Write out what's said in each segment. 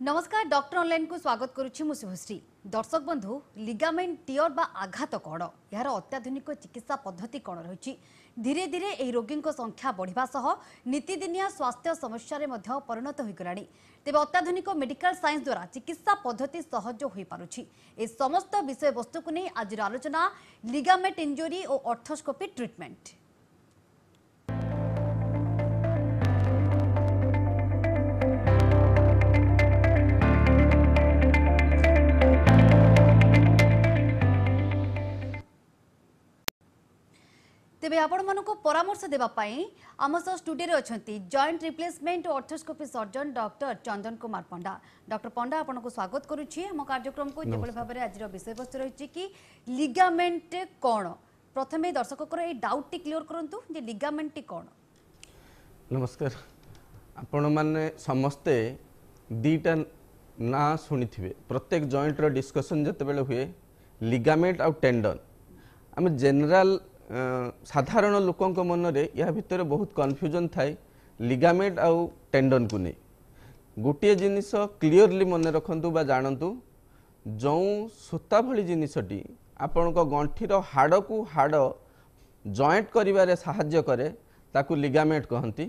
नमस्कार doctor online को स्वागत करुच्ची मु शुभश्री। दर्शक बंधु लिगामेंट टियर बा आघात कौन यार अत्याधुनिक चिकित्सा पद्धति कौन रही धीरे धीरे यह रोगी संख्या बढ़िबा सह नीतिदिनिया स्वास्थ्य समस्या रे मध्य परिणत होइगलानी। तेबे अत्याधुनिक मेडिकल साइंस द्वारा चिकित्सा पद्धति सहज हो पारुछि। ए समस्त विषय वस्तु को नहीं आज आलोचना लिगामेंट इंजुरी और ऑर्थोस्कोपी ट्रीटमेंट। तेबे आपण मानको परामर्श देबा पई आम सह स्टूडियो अछंती जॉइंट रिप्लेसमेंट और arthroscopy surgeon doctor Chandan Kumar पंडा। डॉक्टर पंडा आपन को स्वागत करूछि हम कार्यक्रम को जेबल भाबरे आज विषय वस्तु रही कि लिगामेंट कोन। प्रथमे दर्शक को ए डाउट टी क्लियर करंतु जे लिगामेंट टी कोन। नमस्कार आपण माने समस्ते दीटा ना सुनिथिबे प्रत्येक जॉइंट रो डिस्कशन जते बेले हुए लिगामेंट और टेंडन आम जनरल साधारण लोकों को मन रे या भितर बहुत कन्फ्यूजन थाए लिगामेंट आउ टेंडन को नहीं गोटे जिनिस क्लियरली मन रखंतु बा जानतु जो सूता भली जिनिसटी आपण को गंठीर हाड़ को हाड़ जॉइंट करिवारे साहाय्य करे ताकू लिगामेंट कहंती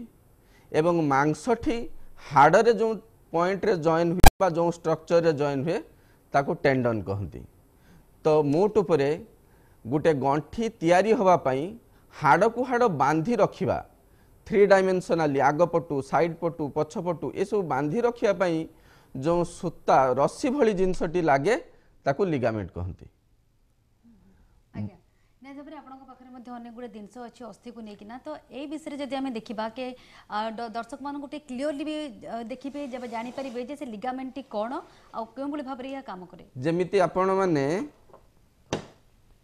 एवं मांसठी हाड़ रे जो पॉइंट रे जॉइन हुए बा जो स्ट्रक्चर रे जॉइन हुए ताकू टेंडन कहंती। तो मोट उपरे गोटे गंठी तैयारी हवा पाई हाड़ को हाड़ बांधी रखिबा 3 डायमेंशनाली आग पटु साइड पटु पछ पटु ये सब बांधी रखिया पाई जो सूता रस्सी भली जिनसटी लागे ताकू लिगामेंट कहंती। आज्ञा नै जबरे आपनको पाखरे मध्ये अनेक गुडे दिनस अछि अस्थि को नेकिना तो ए विषय जदि हमें देखिबा के दर्शक मान गोटे क्लियरली भी देखिबे जब जानि परिबे जे से लिगामेंट कोन आ केउ भली भाबरे या काम करे जेमिति आपण माने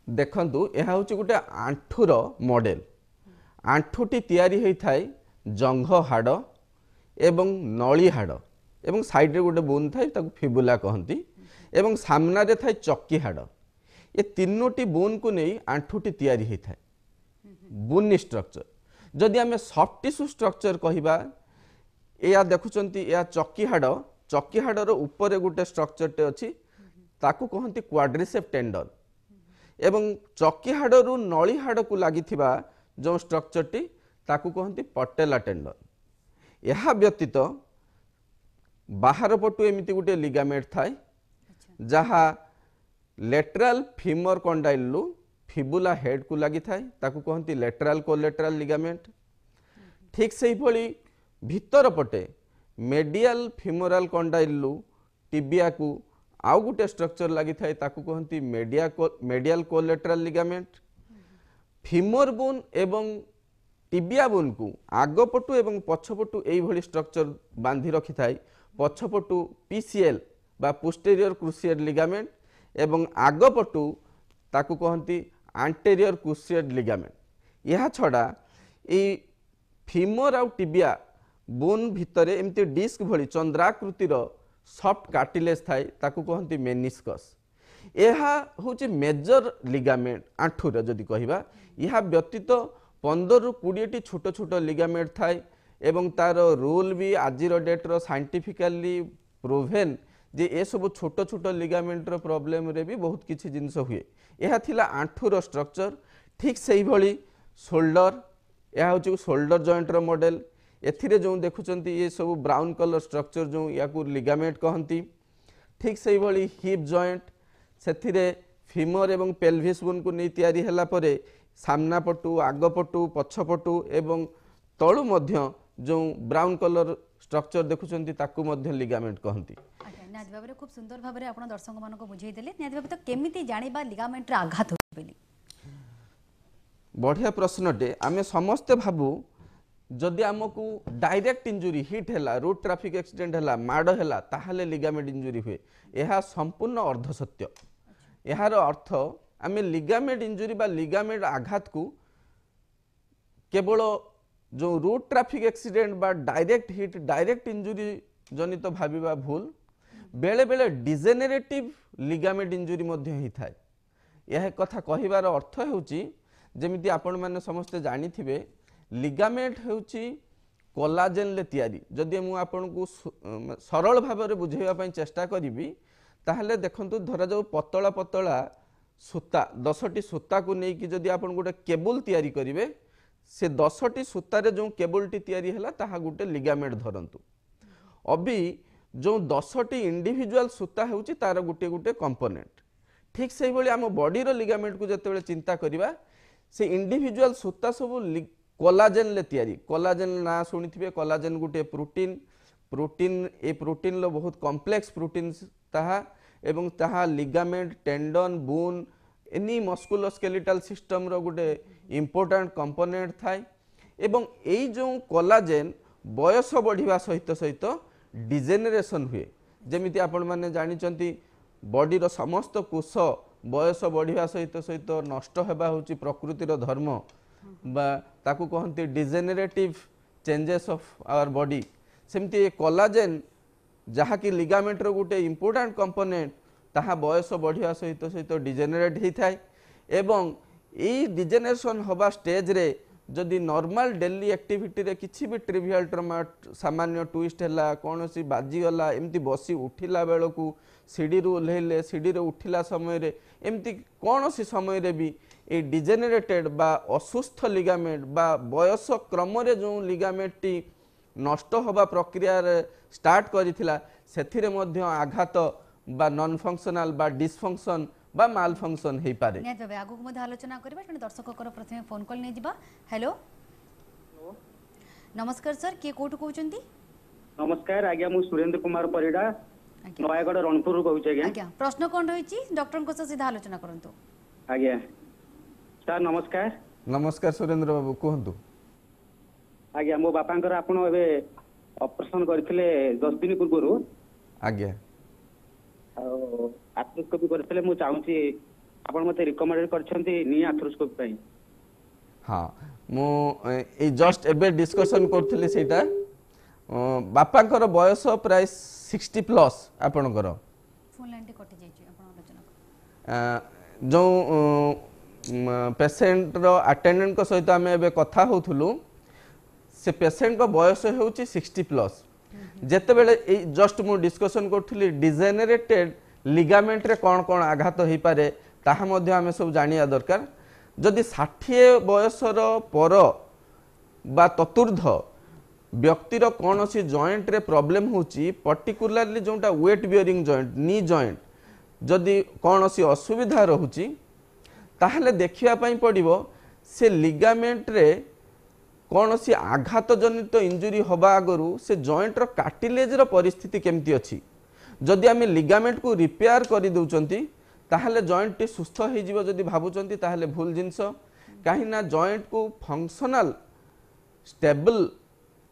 देखंतु यह हूँ गोटे आंठूर मॉडल आंठूटी तैयारी होई थाए जंघ हाड़ एवं नली हाड़ एवं साइड रे गोटे बोन थाए ताकू फिबुला कहंती एवं सामना रे थाए चक्की हाड़ ये तीनोटी बोन को नहीं आंठूटी तैयारी होई थाए बोन स्ट्रक्चर। जदि आमे सॉफ्ट टिश्यू स्ट्रक्चर कहिबा या देखुचंती या चक्की हाड़ रो ऊपर गोटे स्ट्रक्चर टे अछि ताकू कहंती क्वाड्रिसेप टेंडन एवं चक्की हाड़ू नली हाड़ को लगी जो स्ट्रक्चर टी ताकू कहती पटेला टेंडन। यह व्यतीत बाहर पटु एमती गोटे लिगामेंट थाए जहा lateral femur condyle fibula head को लगी थाए ताकू कहती लेटरल कोलेटरल लिगामेंट। ठीक से ही भीतर पटे मेडियल फीमोरल कंडाइल टिबिया को आउ गोटे स्ट्रक्चर लगी थाए ताकू कहती medial collateral ligament. Femur bone एवं टिबिया बोन को आग पटु एवं पछपटु एई भली स्ट्रक्चर बांधी रखि थाए पछपटु पीसीएल बा पोस्टेरियर क्रुशिएट लिगामेंट एवं आग पटु ताकू कहती आंटेरियर क्रुशिएट लिगामेंट। यह छड़ा ए फीमर आउ टिबिया बोन भितर एमती डिस्क भली चंद्राकृतिर सॉफ्ट कार्टिलेज थाए ताकू कहती मेनिस्कस। यह हूँ मेजर लिगामेंट आंठूर जदि कहिबा यह व्यतीत 15 रु 20 टी छोट छोट लिगामेंट थाए एवं तार रोल भी आज डेट्र साइंटिफिकली प्रूवेन जे ये सब छोट छोट लिगामेंट प्रॉब्लम रे भी बहुत किसी जिनस हुए। यह थिला आंठूर स्ट्रक्चर। ठीक से ही भली शोल्डर यह हूँ शोल्डर जॉइंट रो मॉडल एथिरे जो देखुचंती ये सब ब्राउन कलर स्ट्रक्चर जो या लिगामेंट कहती। ठीक से ही भली हिप जॉइंट सेथिरे फीमर एवं पेल्विस बोन को नहीं तैयारी हला परे सामना पटु आग पटु पछ पटु एवं तळु मध्य जो ब्राउन कलर स्ट्रक्चर देखुचंती ताकू मध्य लिगामेंट कहती। निहाती भाबरे खूब सुंदर भाबरे आपण दर्शक मानको बुझाई देले। निहाती भाबरे तो केमिति जानिबा लिगामेंट रे आघात होबेली बढ़िया प्रश्नटे। आमे समस्त भाबू जदि आमको डायरेक्ट इंजुरी हिट है रोड ट्रैफिक एक्सीडेंट है माड़ है ताहले लिगामेंट इंजुरी हुए यह संपूर्ण अर्ध सत्य। यार अर्थ आम लिगामेंट इंजुरी बा लिगामेंट आघात को केवल जो रोड ट्रैफिक एक्सीडेंट बा डायरेक्ट हिट डायरेक्ट इंजुरी जनित तो भाविबा भूल बेले बेले डिजेनेरेटिव लिगामेंट इंजुरी मध्य ही थाए। यह कथा कहिबार अर्थ हेउची जेमिति आपण माने समस्त जानिथिबे लिगामेंट हेउची कोलाजेन ले तैयारी जदि मु आपन को सरल भाव में बुझेवा पई चेष्टा करिवि ताहले देखंतु धरा जाऊ पतला पतला सूता 10टी सूता को लेकिन जदि आपन गोटे केबल तैयारी करिवे से 10टी सूतार जो केबलटी तैयारी है ताहा गोटे लिगामेंट धरतु अभी जो 10टी इंडिविजुअल सूता होउची तार गोटे गोटे कंपोनेंट ठीक से भाई आम बॉडीर लिगामेंट को जिते चिंता करवा से इंडिविजुअल सूता सब कोलाजेन ले तैयारी कोलाजेन ना शुणी कोलाजेन गोटे प्रोटीन प्रोटीन ए प्रोटीन लो बहुत कॉम्प्लेक्स प्रोटीन ताहा एवं ताहा ligament tendon bone any musculoskeletal system रो गोटे इम्पोर्टेंट कंपोनेंट थाए एवं एई जो कोलाजेन बयस बढ़िया सहित सहित डिजेनेरेशन हुए जमीती आपण माने जानिचंती बॉडीर समस्त कोष बयस बढ़िया सहित सहित नष्ट हेबा होची प्रकृतिर धर्म बा ताकू कहंती degenerative changes of our body सेमती कोलाजेन जहाँ कि लिगामेंट रो गोटे इम्पोर्टेंट कंपोनेंट ताहा बयस बढ़िया सहित सहित डिजेनेरेट होता है एवं यही डिजेनेरेशन हवा स्टेज रे जदि नॉर्मल डेली एक्टिविटी रे किसी भी ट्रिवियल ट्रमा सामान्य ट्विस्ट है कौन सी बाजीगला एमती बसी उठिला बेल को सीढ़ी ओह्लैले सीढ़ी उठिला समय रे एमती कौन सी समय रे भी ये डिजेनेरेटेड बा असुस्थ लिगामेंट बा बयस क्रम रे जो लिगामेंट टी नष्ट हवा प्रक्रिया स्टार्ट करिथिला सेथिरे मध्य आघात बा नॉन फंक्शनल बा डिसफंक्शन बा माल फंक्शन हे पारे नियत भाबे आगु को आलोचना करबा जने दर्शक कर प्रथमे फोन कॉल नै जिबा हेलो नमस्कार सर के कोठु कहउचंती नमस्कार आज्ञा मु सुरेंद्र कुमार परिडा नयागढ़ रणपुर कहउछ आज्ञा आज्ञा प्रश्न कोन रहिछि डॉक्टर को सीधा आलोचना करंतु आज्ञा सर नमस्कार नमस्कार सुरेंद्र बाबू कहंतु आज्ञा मो बापांकर आपण एबे ऑपरेशन करथिले 10 दिन पूर्व आज्ञा आर्थ्रोस्कोपी करथिले मु चाहूची आपण मते रिकमेंड करछंती नी आर्थ्रोस्कोपी पई हाँ मु ए जस्ट एबे डिस्कशन करथिले सेटा बापांकर बयस प्राय 60 प्लस आपनकर फोन लाइन कटि जाइछि आपण आलोचना जो पेशेंट रो अटेंडेंट को सहित आम एबे कथा होथुलु से पेशेंट को बयस होउची 60 प्लस जेते बेले जस्ट मु डिस्कशन करथुली डिजेनेरेटेड लिगामेंट रे कोन कोन आघात होई पारे ताहा मध्ये आमे सब जानिया दरकार जदि 60 बयसर पर बा चतुर्थ व्यक्तिर कौन सी जॉइंट रे प्रॉब्लम होची पर्टिकुलरली जोटा weight bearing joint knee joint जदि कौन सी असुविधा रहुची ताहले देखिया पई पड़िबो से लिगामेंट रे कौन सी आघात जनित इंजुरी हवा आगरू से जॉइंट रो कार्टिलेज रो परिस्थिति केमती अछि जदि आमे लिगामेंट को रिपेयर करि दउचंती ताहले जॉइंट टी सुस्थ हो जिवो जदि भाबुचंती ताहले भूल जिंस काहे ना जॉइंट को फंक्शनल स्टेबल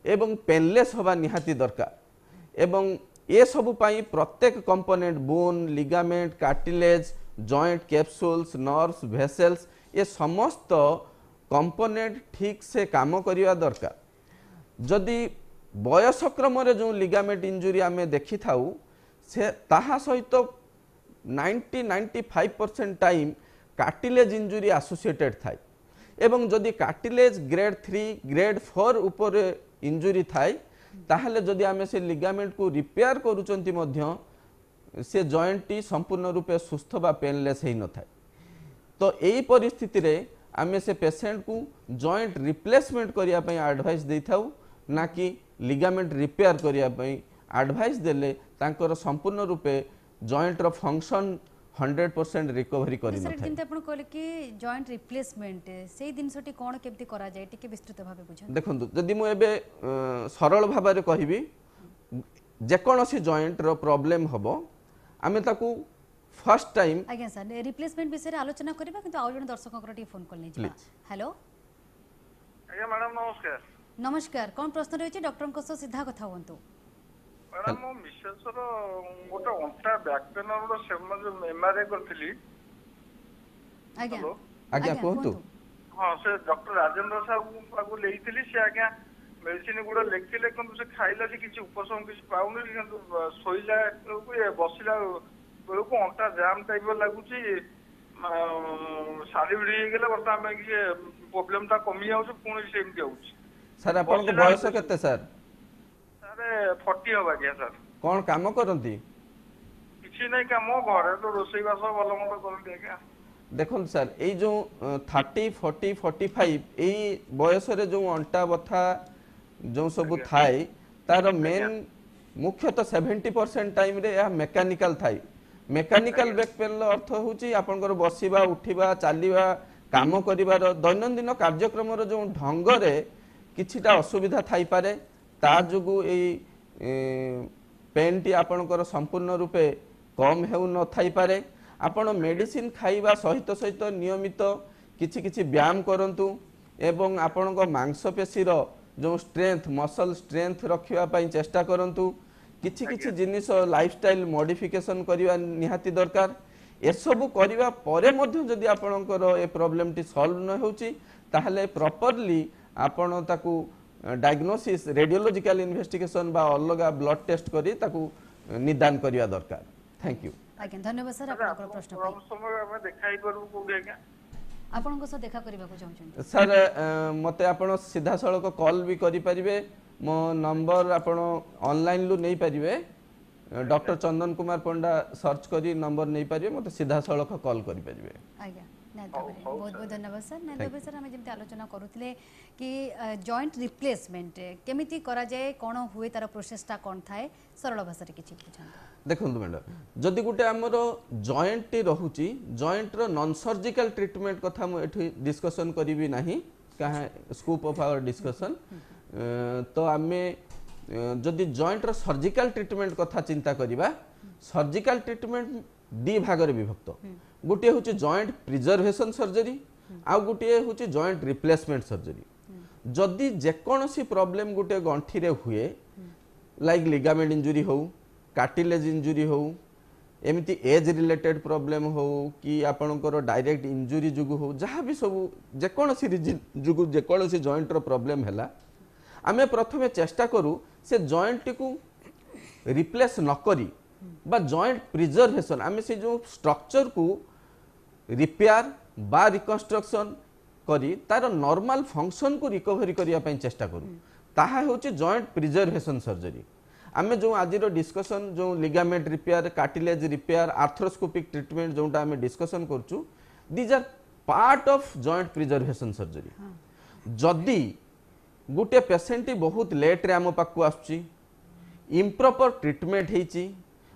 एवं पेनलेस हवा निहाती दरकार एवं ये सब पाई प्रत्येक component bone ligament cartilage joint capsules nerves vessels ये समस्त कंपोनेंट ठीक से काम करिवा दरकार जदि बयस क्रम रे जो लिगामेंट इंजुरी आमे देखि थाउ से ताहा सहित 90-95% टाइम कार्टिलेज इंजुरी एसोसिएटेड थाए एवं जदि कार्टिलेज ग्रेड 3 ग्रेड 4 ऊपर इंजुरी थाए ताहले जदि आमे से लिगामेंट को रिपेयर करूचंती मध्य से जॉइंट टी संपूर्ण रूपे सुस्थ बा पेनलेस हेई न थाए तो एई परिस्थिति रे आमे से पेशेंट को जॉइंट रिप्लेसमेंट करिया पई एडवाइस देथाउ ना कि लिगामेंट रिपेयर करिया पई एडवाइस देले तांकर संपूर्ण रूपे जॉइंट रो फंक्शन 100% रिकवरी करि न थाए सर आपण कहले कि जॉइंट रिप्लेसमेंट सेही दिनसटी कोन केमती करा जाय टिके विस्तृत भाबे बुझन देखंतु जदि मु एबे सरल भाबरे कहिबी जे कोनोसी जॉइंट रो प्रॉब्लम हबो आमे ताकू फर्स्ट टाइम आज्ञा सर रिप्लेसमेंट विषय रे आलोचना करबा किंतु आउ जण दर्शककर टी फोन कॉल नै जिबा हेलो आज्ञा मैडम नमस्कार नमस्कार कोन प्रश्न रहछि डॉक्टर को सीधा कथा होंतु मैडम मो मिसेस रो गोटे अंटा बैक पेन रो सेम जो एमआरआई करथिली आज्ञा आज्ञा कहंतु हां से डॉक्टर राजेंद्र साहब को लेइथिली से आज्ञा मेडिसिन गुडा लेखिले କିନ୍ତୁ से खाइला से किछि उपशम किछि पाउनी କିନ୍ତୁ सोइला को बसिला बेलको अंटा जाम टाइप लागुची सारी भिड़ी गेले बर्तमान में कि प्रॉब्लम ता कमी जाउछ पुणी सेमती आउछ ସାର୍ ଆପଣଙ୍କ ବୟସ କେତେ ସାର୍? ସାର୍ 40 ହବ ଆଜ୍ଞା ସାର୍। କ'ଣ କାମ କରନ୍ତି? କିଛି ନାହିଁ କାମ, ଘରେ ତ ରୋଷେଇବାସ ଭଲ ମନ୍ଦ କରନ୍ତି ଆଜ୍ଞା। ଦେଖନ୍ତୁ ସାର୍, ଏଇ ଯେଉଁ 30, 40, 45 ଏଇ ବୟସରେ ଯେଉଁ ଅଣ୍ଟା ବଥା ଯେଉଁ ସବୁ ଥାଏ ତାର ମେନ୍ ମୁଖ୍ୟତଃ 70% ଟାଇମ୍ରେ ଏହା ମେକାନିକାଲ ଥାଏ। ମେକାନିକାଲ ବ୍ୟାକ୍ ପେନ୍ର ଅର୍ଥ ହେଉଛି ଆପଣଙ୍କର ବସିବା, ଉଠିବା, ଚାଲିବା, କାମ କରିବାର ଦୈନନ୍ଦିନ କାର୍ଯ୍ୟକ୍ରମର ଯେଉଁ ଢଙ୍ଗରେ କିଛିଟା ଅସୁବିଧା ଥାଇପାରେ, ତା ଯୋଗୁଁ ଏଇ ପେନ୍ଟି ଆପଣଙ୍କର ସମ୍ପୂର୍ଣ୍ଣ ରୂପେ କମ୍ ହେଉ ନଥାଇପାରେ। ଆପଣ ମେଡ଼ିସିନ ଖାଇବା ସହିତ ସହିତ ନିୟମିତ କିଛି କିଛି ବ୍ୟାୟାମ କରନ୍ତୁ ଏବଂ ଆପଣଙ୍କ ମାଂସପେଶୀର ଯେଉଁ ଷ୍ଟ୍ରେଂଥ, ମସଲ ଷ୍ଟ୍ରେଂଥ ରଖିବା ପାଇଁ ଚେଷ୍ଟା କରନ୍ତୁ। କିଛି କିଛି ଜିନିଷ ଲାଇଫଷ୍ଟାଇଲ ମଡିଫିକେସନ କରିବା ନିହାତି ଦରକାର। ଏସବୁ କରିବା ପରେ ମଧ୍ୟ ଯଦି ଆପଣଙ୍କର ଏ ପ୍ରୋବ୍ଲେମଟି ସଲ୍ଭ ନ ହେଉଛି ତାହେଲେ ପ୍ରପରଲି ଆପଣ ତାକୁ ଡାୟଗ୍ନୋସିସ୍, ରେଡ଼ିଓଲୋଜିକାଲ ଇନଭେଷ୍ଟିଗେସନ ବା ଅଲଗା ବ୍ଲଡ୍ ଟେଷ୍ଟ କରି ତାକୁ ନିଦାନ କରିବା ଦରକାର। Thank you. ଆଜ୍ଞା, ଧନ୍ୟବାଦ ସାର୍ ଆପଣଙ୍କର ପ୍ରଶ୍ନ ପାଇଁ। ସମୟ ଆମେ ଦେଖା ହେଇପାରିବୁ କୋଉଠି ଆଜ୍ଞା? ଆପଣଙ୍କ ସହ ଦେଖା କରିବାକୁ ଚାହୁଁଛନ୍ତି? ସାର୍ ମୋତେ ଆପଣ ସିଧାସଳଖ କଲ୍ ବି କରିପାରିବେ। ମୋ ନମ୍ବର ଆପଣ ଅନଲାଇନ୍ରୁ ନେଇପାରିବେ। ଡକ୍ଟର ଚନ୍ଦନ କୁମାର ପଣ୍ଡା ସର୍ଚ୍ଚ କରି ନମ୍ବର ନେଇପାରିବେ, ମୋତେ ସିଧାସଳଖ କଲ୍ କରିପାରିବେ। ଆଜ୍ଞା, ନିହାତି ଭାବରେ ବହୁତ ବହୁତ ଧନ୍ୟବାଦ ସାର୍। ନିହାତି ଭାବରେ ସାର୍ ଆମେ ଯେମିତି ଆଲୋଚନା କରୁଥିଲେ କି ଜଏଣ୍ଟ ରିପ୍ଲେସମେଣ୍ଟ କେମିତି କରାଯାଏ, କ'ଣ ହୁଏ, ତାର ପ୍ରୋସେସଟା କ'ଣ ଥାଏ, ସରଳ ଭାଷାରେ କିଛି ବୁଝାନ୍ତୁ। ଦେଖନ୍ତୁ ମ୍ୟାଡ଼ାମ, ଯଦି ଗୋଟେ ଆମର ଜଏଣ୍ଟଟି ରହୁଛି, ଜଏଣ୍ଟର ନନ୍ ସର୍ଜିକାଲ ଟ୍ରିଟମେଣ୍ଟ କଥା ମୁଁ ଏଠି ଡିସ୍କସନ୍ କରିବି ନାହିଁ, କାହା ସ୍କୋପ୍ ଅଫ୍ ଆୱାର ଡିସ୍କସନ୍। ତ ଆମେ ଯଦି ଜଏଣ୍ଟର ସର୍ଜିକାଲ ଟ୍ରିଟମେଣ୍ଟ କଥା ଚିନ୍ତା କରିବା, ସର୍ଜିକାଲ ଟ୍ରିଟମେଣ୍ଟ ଦୁଇ ଭାଗରେ ବିଭକ୍ତ। ଗୋଟିଏ ହେଉଛି ଜଏଣ୍ଟ ପ୍ରିଜର୍ଭେସନ୍ ସର୍ଜରୀ, ଆଉ ଗୋଟିଏ ହେଉଛି ଜଏଣ୍ଟ ରିପ୍ଲେସମେଣ୍ଟ ସର୍ଜରୀ। ଯଦି ଯେକୌଣସି ପ୍ରୋବ୍ଲେମ୍ ଗୋଟେ ଗଣ୍ଠିରେ ହୁଏ, ଲାଇକ୍ ଲିଗାମେଣ୍ଟ ଇଞ୍ଜୁରି ହେଉ, कार्टिलेज इंजुरी हो, एमती एज रिलेटेड प्रॉब्लम हो कि आपणकर डायरेक्ट इंजुरी जुगु हो, जहाँ भी सब जेकोसी रिजन जुगु जेकोसी जॉइंटर प्रॉब्लम है, आम प्रथमे चेष्टा करूँ से जॉइंट को रिप्लेस नकरी बा जॉइंट प्रिजर्वेशन, आम से जो स्ट्रक्चर को रिपेयर बा रिकन्स्ट्रक्शन करी तार नॉर्मल फंक्शन को रिकवरी करने चेष्टा करूँ, ताहा होची जॉइंट प्रिजर्वेशन सर्जरी। आम जो आज डिस्कसन जो ligament repair, cartilage repair, arthroscopic treatment जोटा आम डिस्कसन करूँ, these are part of joint preservation surgery. जदि गोटे पेसेंट बहुत लेट रे आम पाखु आसुची, इम्प्रॉपर ट्रीटमेंट होती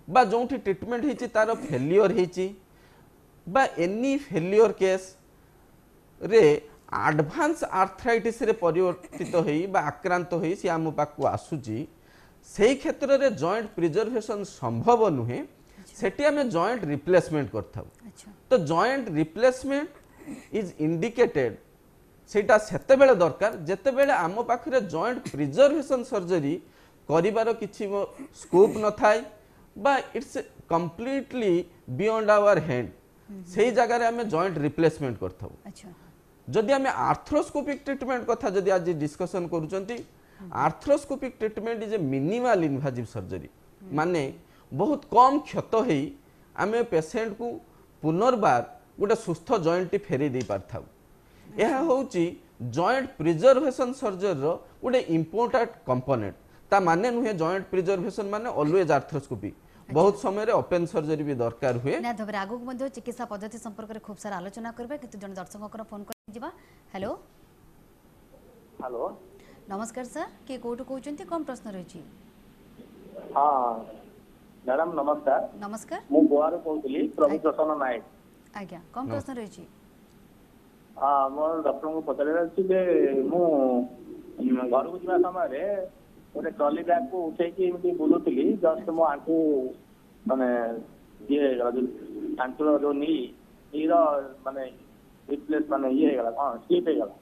बा जो ट्रीटमेंट होती तार फेलियर होती बा एनी फेलियर केस रे एडवांस आर्थराइटिस रे परिवर्तित होई बा आक्रांत होई सी आम पाखु आसुची, से क्षेत्र में जॉइंट प्रिजर्वेशन संभव नुहे, सेठी आम जॉइंट रिप्लेसमेंट करथाउ। तो जॉइंट रिप्लेसमेंट इज इंडिकेटेड सेटा सेते बेले दरकार जेते बेले आम पाखरे जॉइंट प्रिजर्वेशन सर्जरी करिवार किछि स्कोप न थाए बा it's completely beyond our hand, सेही जगह रे आम जॉइंट रिप्लेसमेंट करथाउ। जदि आम आर्थ्रोस्कोपिक ट्रीटमेंट कथा जदि आज डिस्कसन करूचंती, arthroscopic treatment is a minimal invasive surgery, माने बहुत कम क्षत होई आमे पेशेंट को पुनर्बार गोटे सुस्थ जॉइंट फेरी दे पारथाउ। यह होची जॉइंट प्रिजर्वेशन सर्जरी रो गोटे इंपोर्टेंट कंपोनेंट। ता माने नुहे जॉइंट प्रिजर्वेशन माने ऑलवेज आर्थ्रोस्कोपी, बहुत समय रे ओपन सर्जरी भी दरकार हुए। ना धबरे आगु मध्ये चिकित्सा पद्धति संपर्क रे खूब सारा आलोचना करबे, किंतु जन दर्शक को फोन कर जिबा। हेलो हेलो, नमस्कार सर, के कोठु कहउचंती, कोन प्रश्न रहिछि? हाँ मैडम नमस्कार। नमस्कार, मु गोवारू कहउतली प्रभु प्रसन्न नायक। आज्ञा, कोन प्रश्न रहिछि? हाँ मो डॉक्टर को पचारे अछि जे मु घर को जिबा समय रे गोटे ट्रॉली बैग को उठे कि एमती बुलुतली, जस्ट मो आंटू माने ये आंटू जो नी नीरो माने रिप्लेस माने ये गला हां स्लिप हे गला।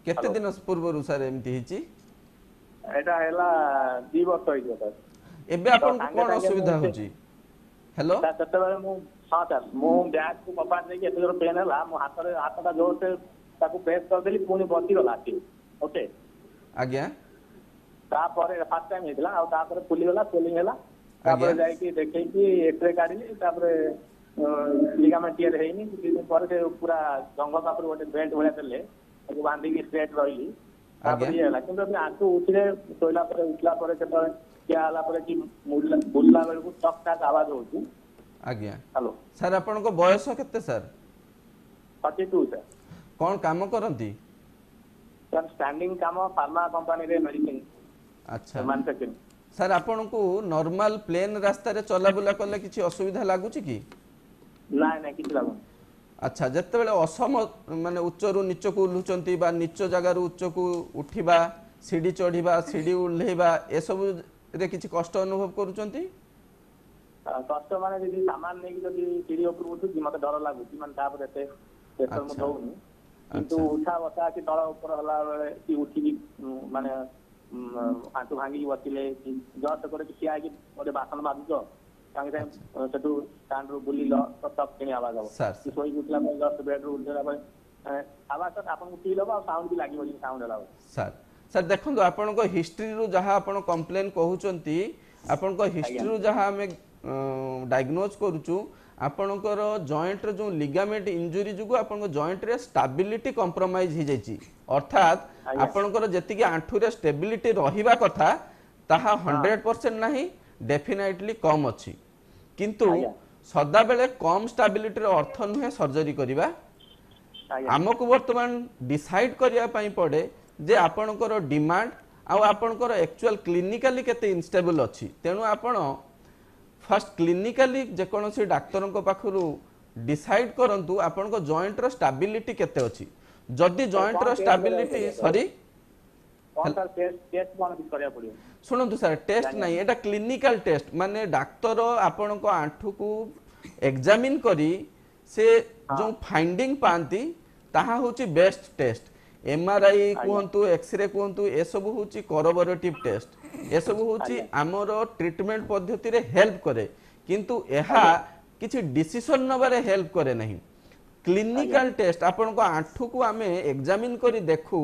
केते दिन पूर्व सर एमती हिची? एटा हैला 2 वर्ष होई सर। एबे आपन कोन असुविधा होची? हेलो सर सेते बेले मु हाँ सर मु बैग को पपा दे के एते पेन हैला, मु हाथटा जोर से ताको प्रेस कर देली, पुनी बसी गला ठी। ओके आज्ञा, तापर फर्स्ट टाइम हेतला आ तापर फुली गला, स्वेलिंग हैला, तापर जाई कि देखै कि एक्सरे काढिली, तापर लिगामेंट टियर हेइनी, किछि दिन पर से पूरा जंग पापर गोटे बेल्ट भलिया देले, ताको बांधी कि स्ट्रेट रहिली, ତାପରେ ଇଏ ହେଲା କିନ୍ତୁ ଏବେ ଆଣ୍ଠୁ ଉଠିଲେ ଶୋଇଲା ପରେ ଉଠିଲା ପରେ କେତେବେଳେ ଠିଆ ହେଲା ପରେ କି ବୁଲିଲା ବେଳକୁ ଟକ୍ ଟାକ୍ ଆୱାଜ ହଉଛି। ଆଜ୍ଞା ହ୍ୟାଲୋ ସାର୍ ଆପଣଙ୍କ ବୟସ କେତେ ସାର୍? 32 ସାର୍। କ'ଣ କାମ କରନ୍ତି? ସାର୍ ଷ୍ଟାଣ୍ଡିଂ କାମ ଫାର୍ମା କମ୍ପାନୀରେ ମେଡିସିନ ଆଚ୍ଛା ମ୍ୟାନୁଫ୍ୟାକ୍ଚରିଂ। ସାର୍ ଆପଣଙ୍କୁ ନର୍ମାଲ ପ୍ଲେନ ରାସ୍ତାରେ ଚଲାବୁଲା କଲେ କିଛି ଅସୁବିଧା ଲାଗୁଛି କି? ନାଇଁ ନାଇଁ କିଛି ଲାଗୁନି। ଆଚ୍ଛା ଯେତେବେଳେ ମାନେ ଉଚ୍ଚରୁ ନିଚକୁ ଓହ୍ଲୁଛନ୍ତି ବା ନିଚ ଜାଗାରୁ ଉଚ୍ଚକୁ ଉଠିବା, ସିଡ଼ି ଚଢ଼ିବା, ସିଡ଼ି ଓହ୍ଲେଇବା ଏସବୁରେ କିଛି କଷ୍ଟ ଅନୁଭବ କରୁଛନ୍ତି? କଷ୍ଟ ମାନେ ଯଦି ସାମାନ ନେଇକି ଯଦି ସିଡି ଉପରକୁ ଉଠୁଛି ମତେ ଡର ଲାଗୁଛି, ମାନେ ତାପରେ ଏତେ ପ୍ରେସର ମୁଁ ଦଉନି। କିନ୍ତୁ ଉଠା ବସା କି ତଳ ଉପର ହେଲା ବେଳେ କି ଉଠିକି ମାନେ ଆଣ୍ଠୁ ଭାଙ୍ଗିକି ବସିଲେ କି ଜଷ୍ଟ করে ଠିଆ ହେଇକି ଗୋଟେ ବାସନ ମାଜୁଛ ସାଙ୍ଗେ ସାଙ୍ଗେ ସେଠୁ ଷ୍ଟାଣ୍ଡରୁ ବୁଲିଲ ତ ଟକ୍ କିଣି ଆୱାଜ ହବ। ଶୋଇକି ଉଠିଲା ପରେ ଜଷ୍ଟ ବେଡରୁ ଉଠିଲା ପରେ ଆୱାଜ ଆପଣଙ୍କୁ ଫିଲ୍ ହବ ଆଉ ସାଉଣ୍ଡ ବି ଲାଗିବ ଯେମିତି ସାଉଣ୍ଡ ହେଲା। ସାର୍ ଦେଖନ୍ତୁ ଆପଣଙ୍କ ହିଷ୍ଟ୍ରିରୁ ଯାହା ଆପଣ କମ୍ପ୍ଲେନ୍ କହୁଛନ୍ତି, ଆପଣଙ୍କ ହିଷ୍ଟ୍ରିରୁ ଯାହା ଆମେ डायग्नोज करूचु आपणकर जॉइंट जो लिगामेंट इंजुरी जुगु आपन जॉइंट रे स्टेबिलिटी कंप्रोमाइज हो जाइछि, अर्थात आपणकर जेतिकी आंठू रे स्टेबिलिटी रहिबा कथा ताहा 100% नाही, डेफिनेटली कम अछि। किंतु सदा बेले कम स्टेबिलिटी रो अर्थ नुहे सर्जरी करिबा। आमको वर्तमान डिसाइड करिया पई पड़े जे आपणकर डिमांड आ आपणकर एक्चुअल क्लिनिकली केते इनस्टेबल अछि। तेनु आपण फर्स्ट क्लिनिकली जेकोसी डाक्तर पाखु डिसाइड करंतु आपन जॉइंट रो स्टेबिलिटी केते अछि। जदि जॉइंट रो स्टेबिलिटी सॉरी शुणु सर टेस्ट नहीं, एटा क्लिनिकल टेस्ट माने डाक्तर आपन को आंठू को एग्जामिन करी से जो फाइंडिंग पांती ताहा होची बेस्ट टेस्ट। एमआरआई कहतु एक्सरे कहतु ए सब होची कोरोबोरेटिव टेस्ट, ए सब होची आमर ट्रीटमेंट पद्धति रे हेल्प करे, किंतु एहा किछि डिसीजन नबारे हेल्प करे नहीं। क्लिनिकल टेस्ट आपन को आंठू को आमे एग्जामिन करी देखू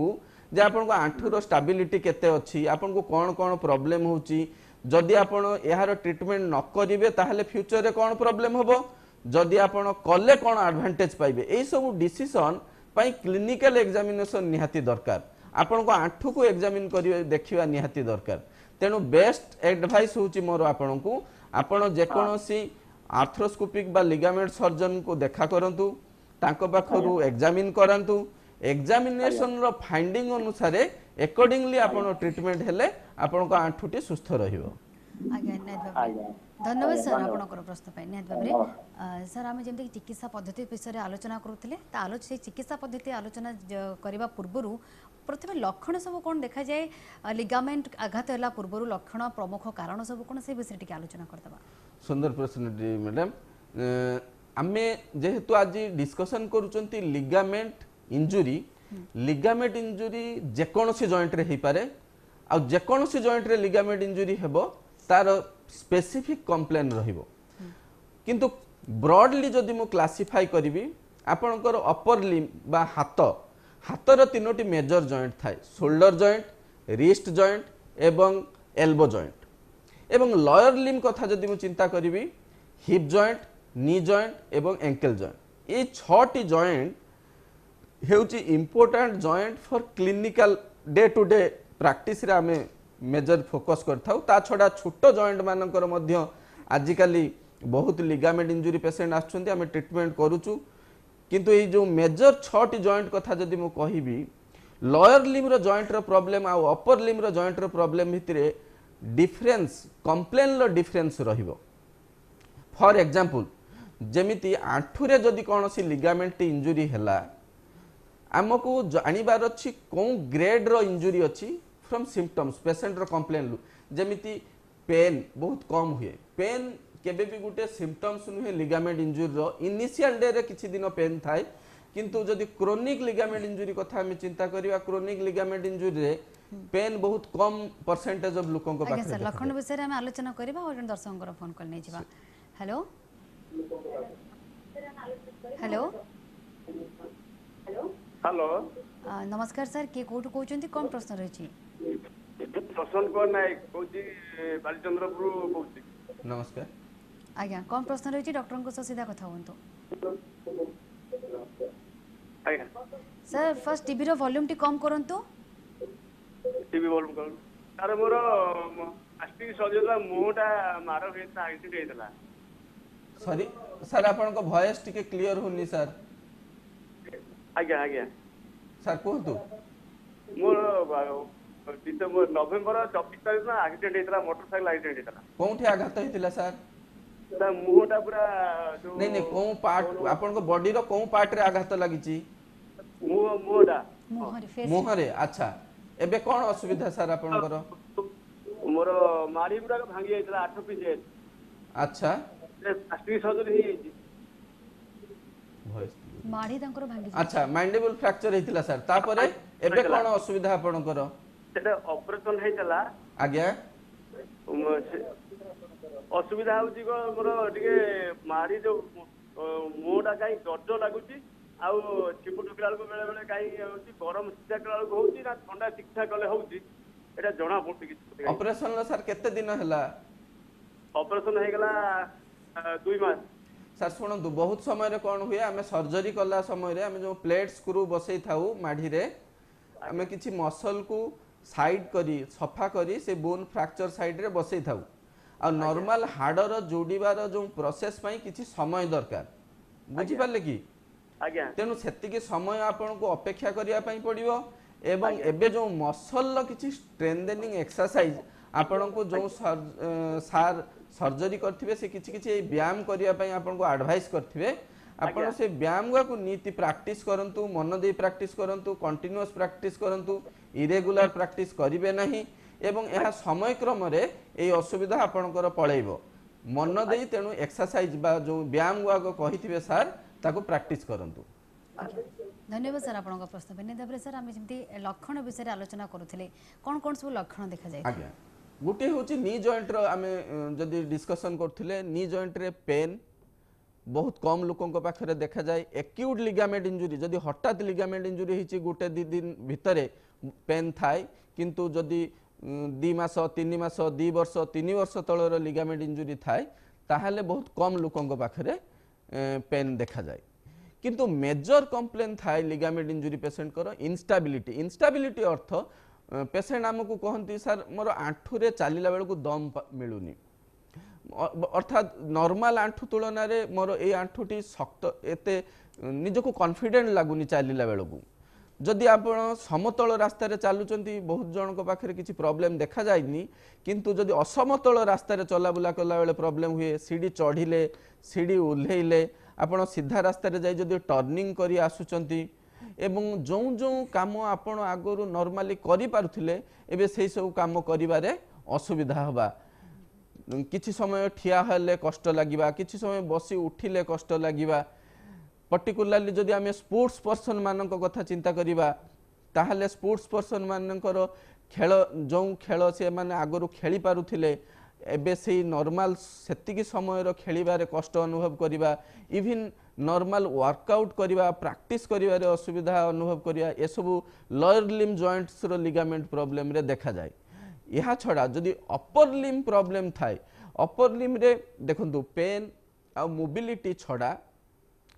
जे आपन को आंठू रो स्टेबिलिटी केते अछि, आपन को कोन कोन प्रॉब्लम होची, जदि आपन एहार ट्रीटमेंट न करिवे ताहले फ्यूचर रे कोन प्रॉब्लम होबो, जदि आपन कले कोन एडवांटेज पाइबे, ए सब डिसीजन पाई क्लिनिकल एग्जामिनेशन निहाती दरकार। आपन को आंठू को एग्जामिन करिवे देखिवा निहाती दरकार। तेनु बेस्ट एडवाइस होची मोर आपन को आपन जे कोनोसी आर्थ्रोस्कोपिक बा लिगामेंट सर्जन को देखा करंतु, तांको पाखरु एग्जामिन करंतु, एग्जामिनेशन रो फाइंडिंग अनुसार अकॉर्डिंगली आपन ट्रीटमेंट हेले आपन को आंठूटी सुस्थ रहिबो। आज्ञा धन्यवाद सर आपनकर प्रश्न पाई। निहात भाबरे सर आम जमी चिकित्सा पद्धति विषय में आलोचना करूँ, से चिकित्सा पद्धति आलोचना करने पूर्व प्रथम लक्षण सब कौन देखा जाए, लिगामेंट आघात है पूर्व लक्षण प्रमुख कारण सब कौन से विषय टी आलोचना करदबा। सुंदर प्रश्न मैडम, आमे जेहेतु आज डिस्कशन करूचंती लिगामेंट इंजुरी, लिगामेंट इंजुरी जेकोसी जॉइंट रे पारे आ जेकोसी जॉइंट रे लिगामेंट इंजुरी हेबो तार स्पेसिफिक कंप्लेन रहिबो। किंतु ब्रॉडली जदि मु क्लासिफाई करिवि आपनकर अपर लिम बा हातर तीनोटी मेजर जॉइंट थाए, शोल्डर जॉइंट, रिस्ट जॉइंट एवं एल्बो जॉइंट। एवं लोअर लिम कथा जदि मु चिंता करिवि हिप जॉइंट, नी जॉइंट एवं एंकल जॉइंट। ये 6टी जॉइंट हेउची important joint for clinical day to day practice रे आमे मेजर फोकस करथाउ। ता छडा छोट जॉइंट मानकर मध्य आजिकाली बहुत लिगामेंट इंजुरी पेशेंट आछुंती, आमे ट्रीटमेंट करूचु। किंतु ये जो मेजर 6टी जॉइंट कथा जदि मु कहिबी, लोअर लिम रो जॉइंट रो प्रॉब्लम आ अपर लिम रो जॉइंट रो प्रॉब्लम भितरे डिफरेंस कंप्लेन लो डिफरेंस रहिबो। फॉर एग्जांपल जेमिति आंठू रे जदि कोनोसी लिगामेंट इंजुरी हैला, आमको जानिबार अछि कोन ग्रेड रो इंजुरी अछि फ्रॉम सिम्पटम्स पेशेंट रो कंप्लेन। जेमिति पेन बहुत कम हुए, पेन केबे भी गुटे सिम्पटम्स नुहे लिगामेंट इंजुरी रो। इनिशियल डे रे किछि दिन पेन थाए, किंतु जदि क्रोनिक लिगामेंट इंजुरी कथा हम चिंता करिवा, क्रोनिक लिगामेंट इंजुरी रे पेन बहुत कम परसेंटेज ऑफ लोकन को पाखरे। सर लक्षण विषय रे हम आलोचना करबा और दर्शक को फोन कर नै जिबा। हेलो हेलो हेलो नमस्कार सर, के कोठु कहउचंती, कोन प्रश्न रहै छी? प्रसन्न को नायक कहउची बालीचंद्रपुर कहउची। नमस्कार आज्ञा, कोन प्रश्न रहै छी? डॉक्टर को सीधा कथा होंतो। आज्ञा sir first TV rho volume T कम करंतु। टीवी बल्ब कलर तार मोर प्लास्टिक सजला मुहटा मार होता एक्सीडेंट होता सॉरी सर आपन वॉइस टिके क्लियर होनी सर आज्ञा आज्ञा सर कहतु मोर डिसेम्बर नवेम्बर 24 तारीख ना एक्सीडेंट होता मोटरसाइकिल एक्सीडेंट होता कोठी आघात होइतिला सर ता मुहटा पूरा जो नहीं नहीं को पार्ट आपन बॉडी रो को पार्ट रे आघात लागिची मुहटा मुहरे फेस मुहरे अच्छा एबे कोन असुविधा सर आपनकर मोर माड़ी गुडा भांगी जाइतला 8 पीस अच्छा प्लास्टिक सर्जरी हे वॉइस माढ़ी तांकर भांगी अच्छा माइंडेबल फ्रैक्चर हेतिला सर तापरे एबे कोन असुविधा आपनकर सेटा ऑपरेशन हेतला आज्ञा असुविधा होची को मोर टिके मारी जो मुहटा काई दर्द लागुची आउ चिपु टुकला को बेले बेले काई होची गरम सीधा कला को होची ना ठंडा ठीक ठाक कले होची एटा जणा पड़ती कि ऑपरेशन ला सर केते दिन हला ऑपरेशन हे गला 2 मास सर शुणु बहुत समय रे कौन हुए आम सर्जरी कला समय रे आम जो प्लेट स्क्रू बसई थाऊ माढ़ी रे आम किछि मसल को साइड करी सफा करी से बोन फ्रैक्चर साइड रे बसई थाऊ आ नॉर्मल हाडर जोड़ीबार जो प्रोसेस पई किछि समय दरकार बुझी पाले कि आज्ञा तेनु सेतिके समय आपन को अपेक्षा करिया पई पड़िबो एवं एबे जो मसल ल किछि स्ट्रेंथनिंग एक्सरसाइज आपन को जो सार सर्जरी करथिबे से किछि किछि ए व्यायाम करिया पई आपन को एडवाइस करथिबे आपन से व्यायाम को नीति प्रैक्टिस करंतु मन दे प्रैक्टिस करंतु कंटीन्यूअस प्रैक्टिस करंतु इरेगुलर प्रैक्टिस करिवे नाही एवं यह समय क्रम रे ए असुविधा आपनकर पळैबो मन दे तेनु एक्सरसाइज बा जो व्यायाम को कहिथिबे सर ताको प्रैक्टिस करंतु धन्यवाद सर आपन प्रश्न निदाबरे सर आम जमती लक्षण विषय आलोचना करूथिले कोन कोन सब लक्षण देखा जाय आज्ञा गोटे होची नी जॉइंट रो आमे जदी डिस्कशन करथिले नी जॉइंट रे पेन बहुत कम लोकों को पाखरे देखा जाए एक्यूट लिगामेंट इंजुरी जदी हठात लिगामेंट इंजुरी हिची गोटे 2 दिन भितरे पेन थाय किंतु जदी 2 मास 3 मास 2 वर्ष 3 वर्ष तळर लिगामेंट इंजुरी थाय ताहाले बहुत कम लोकों को पाखरे पेन देखा जाए किंतु मेजर कंप्लेन थाय लिगामेंट इंजुरी पेशेंट करो इंस्टेबिलिटी अर्थ पेशेंट आमको कहती सर मोर आंठू रे चलिला बेलू दम मिलूनी अर्थात नॉर्मल आंठू तुलन में मोर ए आंठूटी शक्त एते निजको कॉन्फिडेंट लगुनि चलिला बेलू जदि आप समतल रास्ता चलुचंती बहुत जन को पाखे किसी प्रॉब्लम देखा जाएनी किंतु जदि असमतल रास्ता चला बुला कला बेले प्रॉब्लम हुए सीढ़ी चढ़िले सीढ़ी ओह्लैले आपण सीधा रास्ता जाई जदि टर्निंग करी आसुचंती एवं जो जो काम आपण आगरू नॉर्मली करि पारुथिले एबे सेही सब काम करिबारे असुविधा हबा किछि समय ठिया हले कष्ट लागिबा किछि समय बसी उठिले कष्ट लागिबा पर्टिकुलरली जदि आमे स्पोर्ट्स पर्सन मानक कथा चिंता करिबा ताहले स्पोर्ट्स पर्सन मानकर खेल जो खेल से माने आगरू खेली पारुथिले एबे से नॉर्मल सेतिकी समय रो खेलिबारे कष्ट अनुभव करिबा इवन नॉर्मल वर्कआउट करिबा प्रैक्टिस करिबारे असुविधा अनुभव करिया ए सब लोअर लिम्ब जॉइंट्स रो लिगामेंट प्रॉब्लम रे देखा जाय यहा छडा जदि अपर लिम्ब प्रॉब्लम थाय अपर लिम्ब रे देखंतु पेन आ मोबिलिटी छडा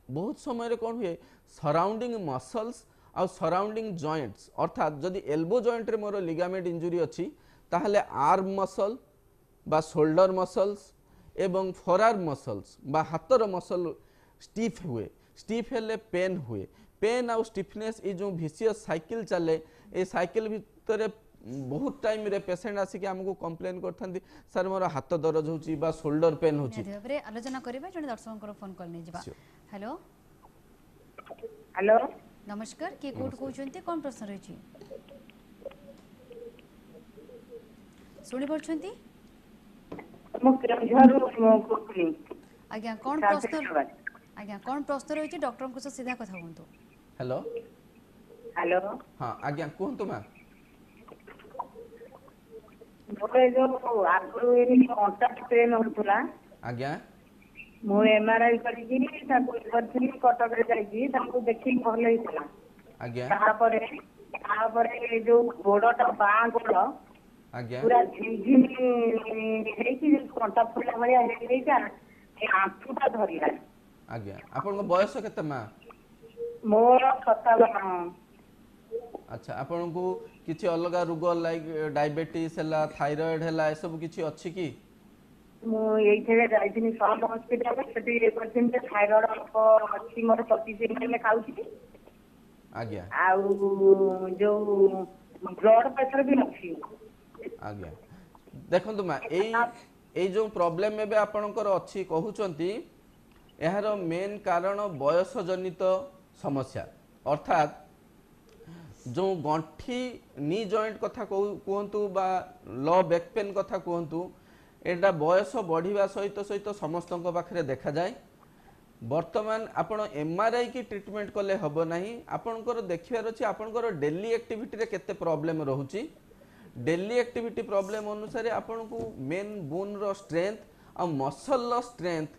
बहुत समय रे कोन हुए सराउंडिंग मसल्स आ सराउंडिंग जॉइंट्स अर्थात जदि एल्बो जॉइंट रे मोर लिगामेंट इंजुरी अछि ताहले आर्म मसल बा शोल्डर मसल्स एवं फॉरआर्म मसल्स बा हाथर मसल स्टिफ हुए स्टिफ हेले पेन हुए पेन आउ स्टिफनेस ये जो विशियस साइकिल चले ए साइकिल भितर बहुत टाइम रे पेशेंट आसिक हमको कंप्लेन करथांती सर मोर हाथ दर्द होची बा शोल्डर पेन होची निदाबरे आलोचना करबा जने दर्शककर फोन कॉल नै जिबा हेलो हेलो नमस्कार के कोड कहउचंती कोन प्रश्न रहिछि सुनि परछंती मु केंझर कोथली आज्ञा कोन प्रश्न आज्ञा कोन प्रश्न रहिछि डॉक्टर को सीधा कथा हुंतु हेलो हेलो हां आज्ञा कहंतु मा मोरे जो आगु एनी कांटेक्ट पेन होतला आज्ञा मु एमआरआई करी ताको करथि कटक रे जाई ताको देखि भल हेतला आज्ञा तापरे जो गोडटा बाँ गोड आज्ञा पूरा झिझिन हेकी कंटा फुला भलिया हेईता ए आंठूटा धरिला आज्ञा आपन को बयस केते मा मोर 57 अच्छा आपन को किछि अलगा रोग लाइक डायबिटीज हला थायराइड हला ए सब किछि अछि की ମୁଁ ଏଇଥିରେ ଯାଇଥିଲି ସମ୍ ହସ୍ପିଟାଲ ସେଠି କରିଛନ୍ତି ଥାଇରଏଡ ଅଛି ମୋର 25 ml ଖାଉଛି आज्ञा ଆଉ ଯୋଉ ବ୍ଲଡ ପ୍ରେସର ବି ଅଛି आज्ञा देखंतु मा एई जो प्रॉब्लम एबे आपनकर अछि कहउचंती एहार मेन कारण बयस जनित समस्या अर्थात जो गंठी नी जॉइंट कथा कहतु बा लो बैक पेन कथा कहतु एटा बयस बढ़िया सहित सहित समस्त पाखे देखा जाए वर्तमान आपण एमआरआई की ट्रीटमेंट कले हबो नहीं आपनकर देखियार अछि आपनकर डेली एक्टिविटी रे केते प्रॉब्लम रहउची डेली एक्टिविटी प्रॉब्लम अनुसार आपन को मेन बोन रो स्ट्रेंथ आ मसल रो स्ट्रेंथ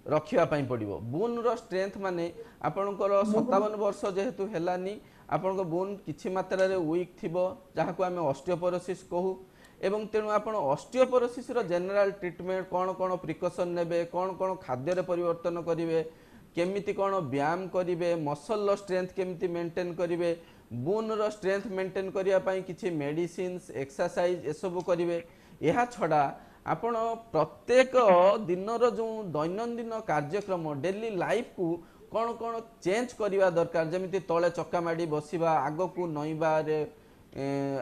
रखिया पई पड़िबो बोन रो स्ट्रेंथ माने आपनकर 57 वर्ष जेहेतु हेलानी आपन बोन किछि मात्रा रे वीक थिबो जहा को हमें ऑस्टियोपोरोसिस कहू एवं तेणु आपण ऑस्टियोपोरोसिस रो जनरल ट्रीटमेंट कौन कौन प्रिकॉशन नेबे कौन कौन खाद्य रे परिवर्तन करिवे केमिति कौन व्यायाम करिवे मसल रो स्ट्रेंथ केमिति मेंटेन करिवे बोन रो स्ट्रेंथ मेंटेन करिया पई किछि मेडिसिन्स एक्सरसाइज ए सब करिवे एहा छडा आपण प्रत्येक दिन रो जो दैनंदिन कार्यक्रम डेली लाइफ को कौन कौन चेंज करिवा दरकार जेमिति तळे चक्का माडी बसिबा आगो को नईबा रे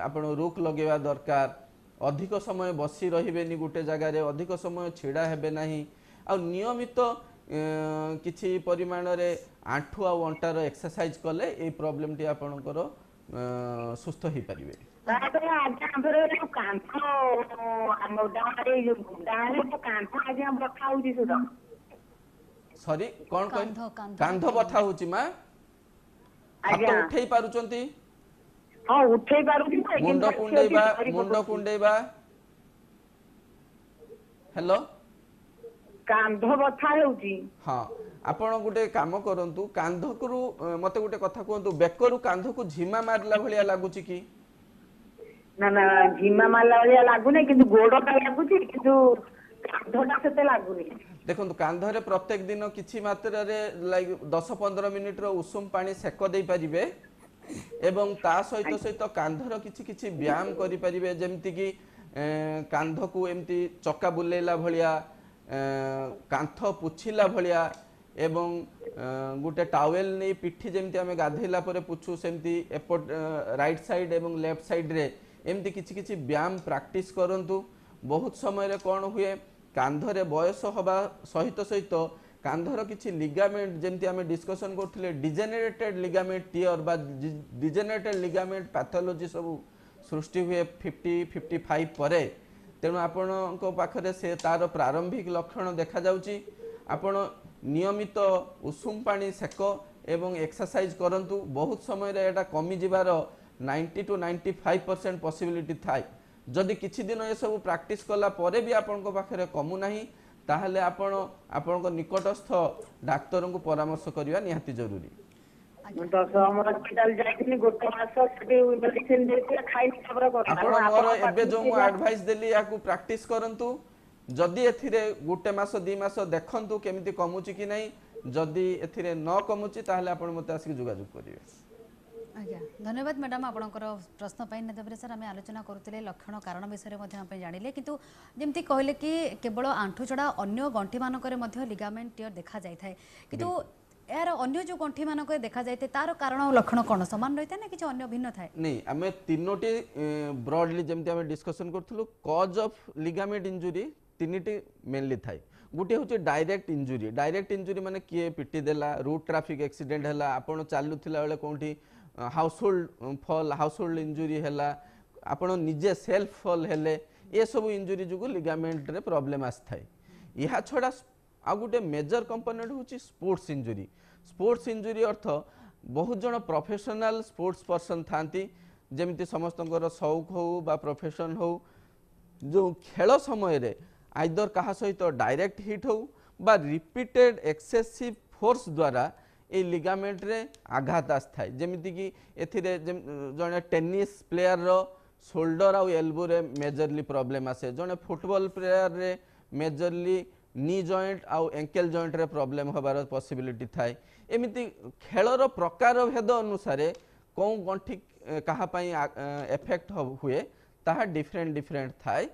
आपण रुक लगेवा दरकार अधिक समय बसी रहिबेनी गुटे जगह रे अधिक समय छिड़ा हेबे नाही आ नियमित किछि परिमाण रे आंठु आ अंटार एक्सरसाइज कले ए प्रॉब्लम टी आपनकर सुस्थ ही परिबे ତାପରେ ଆଜ୍ଞା ଆମର ଯୋଉ କାନ୍ଥ ଆମ ଗାଁରେ ଯୋଉ ଗାଁରେ ଯୋଉ କାନ୍ଥ ଆଜ୍ଞା ବଥା ହଉଛି ସୁଧ सॉरी कोन कोन कांध बथा होची मा हाथ ଆଜ୍ଞା उठेई पारुचंती ହଁ ଉଠେଇ ପାରୁଛି ଯେ, मुंड କିନ୍ତୁ कुंडेबा ଧରି मुंड ପକଉଛି। कुंडेबा हेलो କାନ୍ଧ ବଥା ହେଉଛି हाँ आपण गुटे काम करंतु कांधकरू मते गुटे कथा कहंतु बेकरू कांधकू झिमा मारला भलिया लागुची की ନା ନା ଝିମା ମାରିଲା ଭଳିଆ ଲାଗୁନି କିନ୍ତୁ ଗୋଡଟା ଲାଗୁଛି କିନ୍ତୁ କାନ୍ଧଟା ସେତେ ଲାଗୁନି देखो कांधरे प्रत्येक दिन किछि मात्रा रे लाइक 10-15 मिनिट रो उषुम पानी सेक देई परिबे एवं ता सहित सहित कांधर किछि किछि व्यायाम करि परिबे जेमति कि कांध को एमती चक्का बुलेला भलिया कांथ पुछिला भलिया एवं गुटे टावेल नै पिठी जेमति हमें गाधेला परे पुछु सेमति एपट राइट साइड एवं लेफ्ट साइड रे एमती किछि किछि व्यायाम प्रैक्टिस करंतु बहुत समय रे कोन हुए कांधरे बयस हवा सहित सहित कांधर किछि लिगामेंट जेमति हमें डिस्कशन करथिले डिजेनरेटेड लिगामेंट टियर बा डिजेनरेटेड लिगामेंट पैथोलॉजी सब सृष्टि हुए 50-55 परे तेणु आपणको पाखरे से तार प्रारंभिक लक्षण देखा जाउची आपण नियमित उषुम पानी सेक एवं एक्सरसाइज करंतु बहुत समय रे एटा कमी जिबार 90-95% पॉसिबिलिटी थाई जदि किछि दिन ए सब प्रैक्टिस कला परे भी आपनको पाखरे कमु नाही ताहले आपण आपनको निकटस्थ डाक्टर को परामर्श करिवा निहाती जरूरी ଦଶ ଆମର ହସ୍ପିଟାଲ ଯାଇଥିଲି ଗୋଟେ ମାସ ସେଠି ମେଡିସିନ ଦେଇଥିଲେ ଖାଇନି ତାପରେ आपण मोर एबे जो मु एडवाइस देली याकू प्रैक्टिस करंतु जदि एथिरे गुटे मास 2 मास देखंतु केमिति कमुची कि नाही जदि एथिरे न कमुची ताहले आपण मते आसी जोगाजोग करिवे आज्ञा धन्यवाद मैडम आपणकर प्रश्न पाई नदेबरे सर आम आलोचना करुले लक्षण कारण विषय में जानिले किंतु जमती कहले कि केवल आंठू छड़ा अन्य गंठी मानक लिगामेंट टियर देखा जाए किंतु यार अन्य जो गंठी मानक देखा जाए तार कारण और लक्षण कौन समान रही है ना कि अन्य भिन्न थाए नहीं आम तीनोटी ब्रॉडली जमती आम डिस्कशन करूँ कज ऑफ लिगामेंट इंजुरी तीनिटी मेनली थाए गोटे हूँ डायरेक्ट इंजुरी माने किए पिटी देला रोड ट्रैफिक एक्सीडेंट है आपड़ चलुला बेले कौटी हाउसहोल्ड इंजुरी है आपण निजे सेल्फ फॉल हेले ये सब इंजुरी जो लिगामेंट रे प्रॉब्लम आसଥାଏ या छड़ा आ गोटे मेजर कंपोनेंट हूँ स्पोर्ट्स इंजुरी अर्थ बहुत जन प्रोफेशनल स्पोर्ट्स पर्सन थांती जेमती समस्तଙ୍କର शौक हो बा प्रोफेशन हो जो खेल समय रे आइदर कहा सहित डायरेक्ट हिट हो बा रिपीटेड एक्सेसिव फोर्स द्वारा ए लिगामेंट रे आघात आस्थाय जेमिति कि एथिरे जने टेनिस प्लेयर रो शोल्डर आउ एल्बो रे मेजरली प्रॉब्लम आसे जने फुटबॉल प्लेयर रे मेजरली नी जॉइंट आउ एंकल जॉइंट रे प्रॉब्लम होबार पॉसिबिलिटी थाए एमिति खेलर प्रकार भेद अनुसार कौन गंठी कहा एफेक्ट हुए ताहा डिफरेंट डिफरेंट थाए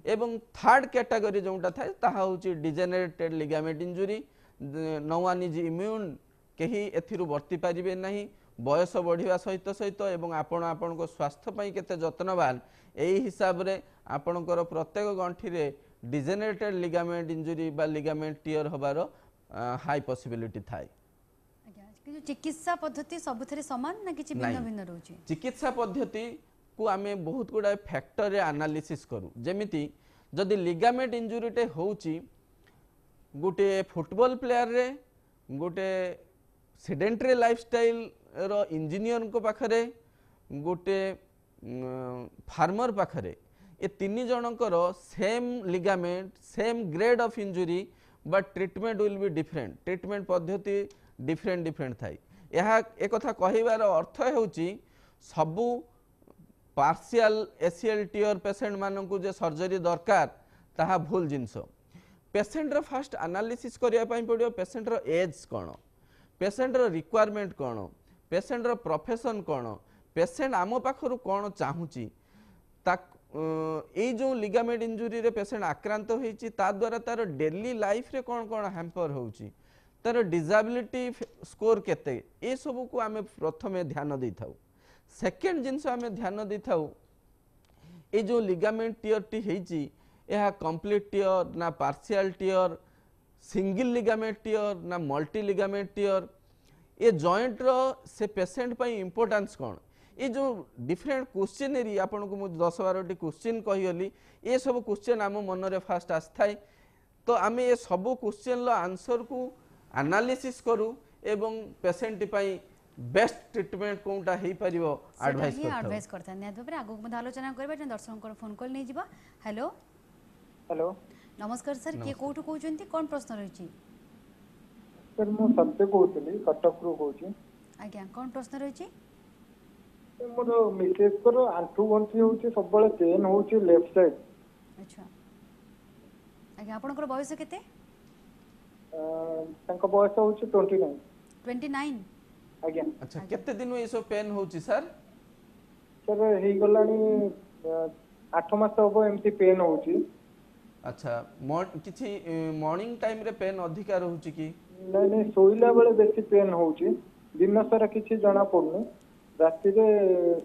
एवं थर्ड कैटेगरी जोटा थाए ताहा होची degenerated ligament injury no one is immune कहीं एथिरु वर्ती पारिबे नहीं बयस बढ़िया सहित सहित एवं आपण स्वास्थ्य पई केते जत्नवान एही हिसाब रे आपणकर प्रत्येक गंठी रे डिजेनरेटेड लिगामेंट इंजुरी बा लिगामेंट टियर हबार हाई पॉसिबिलिटी थाए। कि चिकित्सा पद्धति सबुथरे समान ना किछि भिन्न भिन्न रहउछि? चिकित्सा पद्धति को आमे बहुत गुडा फैक्टर रे एनालिसिस करू जेमिति जदि लिगामेंट इंजुरी टे होउछि गोटे फुटबॉल प्लेयर रे गोटे सेडेंटरी लाइफस्टाइल रो इंजीनियर को पाखरे गोटे फार्मर पाखरे ए तीन जनकर same ligament same grade of injury but treatment will be different treatment पद्धति डिफरेंट डिफरेंट थाई। यह एक कथा कहिबार अर्थ हेउची सबु पार्शियल एसीएल टियर पेशेंट मानकु जे सर्जरी दरकार ताहा भूल जिंस पेशेंट रो फर्स्ट एनालिसिस करिया पई पड़ियो पेशेंट रो एज कोन पेशेंट रो रिक्वायरमेंट कोन पेशेंट रो प्रोफेशन कोन पेशेंट आम पाखरु कोन चाहूची ताक ए जो लिगामेंट इंजुरी रे पेशेंट आक्रांत होईची ता द्वारा तार डेली लाइफ रे कोन कोन हैम्पर होउची तार डिसेबिलिटी स्कोर केते ए सब को आमे प्रथमे ध्यान देई थाउ। सेकेंड जिनस आमे ध्यान देई थाउ ए जो लिगामेंट टियर टी हेची यह कंप्लीट टियर ना partial tear single ligament tear ना मल्टी लिगामेंट टियर ए जॉइंट रो से पेशेंट पई इंपोर्टेंस कोन ये जो डिफरेंट क्वेश्चन आपन को मु 10-12 क्वेश्चन कहीगली ये सब क्वेश्चन आम मन रे फास्ट आस्थाए तो आम ये सब क्वेश्चन लो आंसर को एनालिसिस करू एवं पेशेंट पई बेस्ट ट्रीटमेंट कोनटा हेई परिबो एडवाइस करता नियत भाबरे आगु मध आलोचना करबा जे दर्शक को फोन कॉल नै जिबा। हेलो हेलो नमस्कार सर के कोठु कहउचंती कोन प्रश्न रहिछि? सर मु सत्य कहउतली कटक रो कहउची। आज्ञा कोन प्रश्न रहिछि? मोर मिसेस को आंठू गंठी होची सब बळे पेन होची लेफ्ट साइड। अच्छा आज्ञा आपनकर बयस केते? तांको बयस होची 29। 29 आज्ञा। अच्छा केते दिन ए सब पेन होची सर? सर हेई गलानी 8 मास होबो एमती पेन होची। अच्छा किछि मॉर्निंग टाइम रे पेन अधिका रहउची की? नहीं नहीं सोइला बेले बेसी पेन होची दिन सारा किछि जणा पड़नु राति रे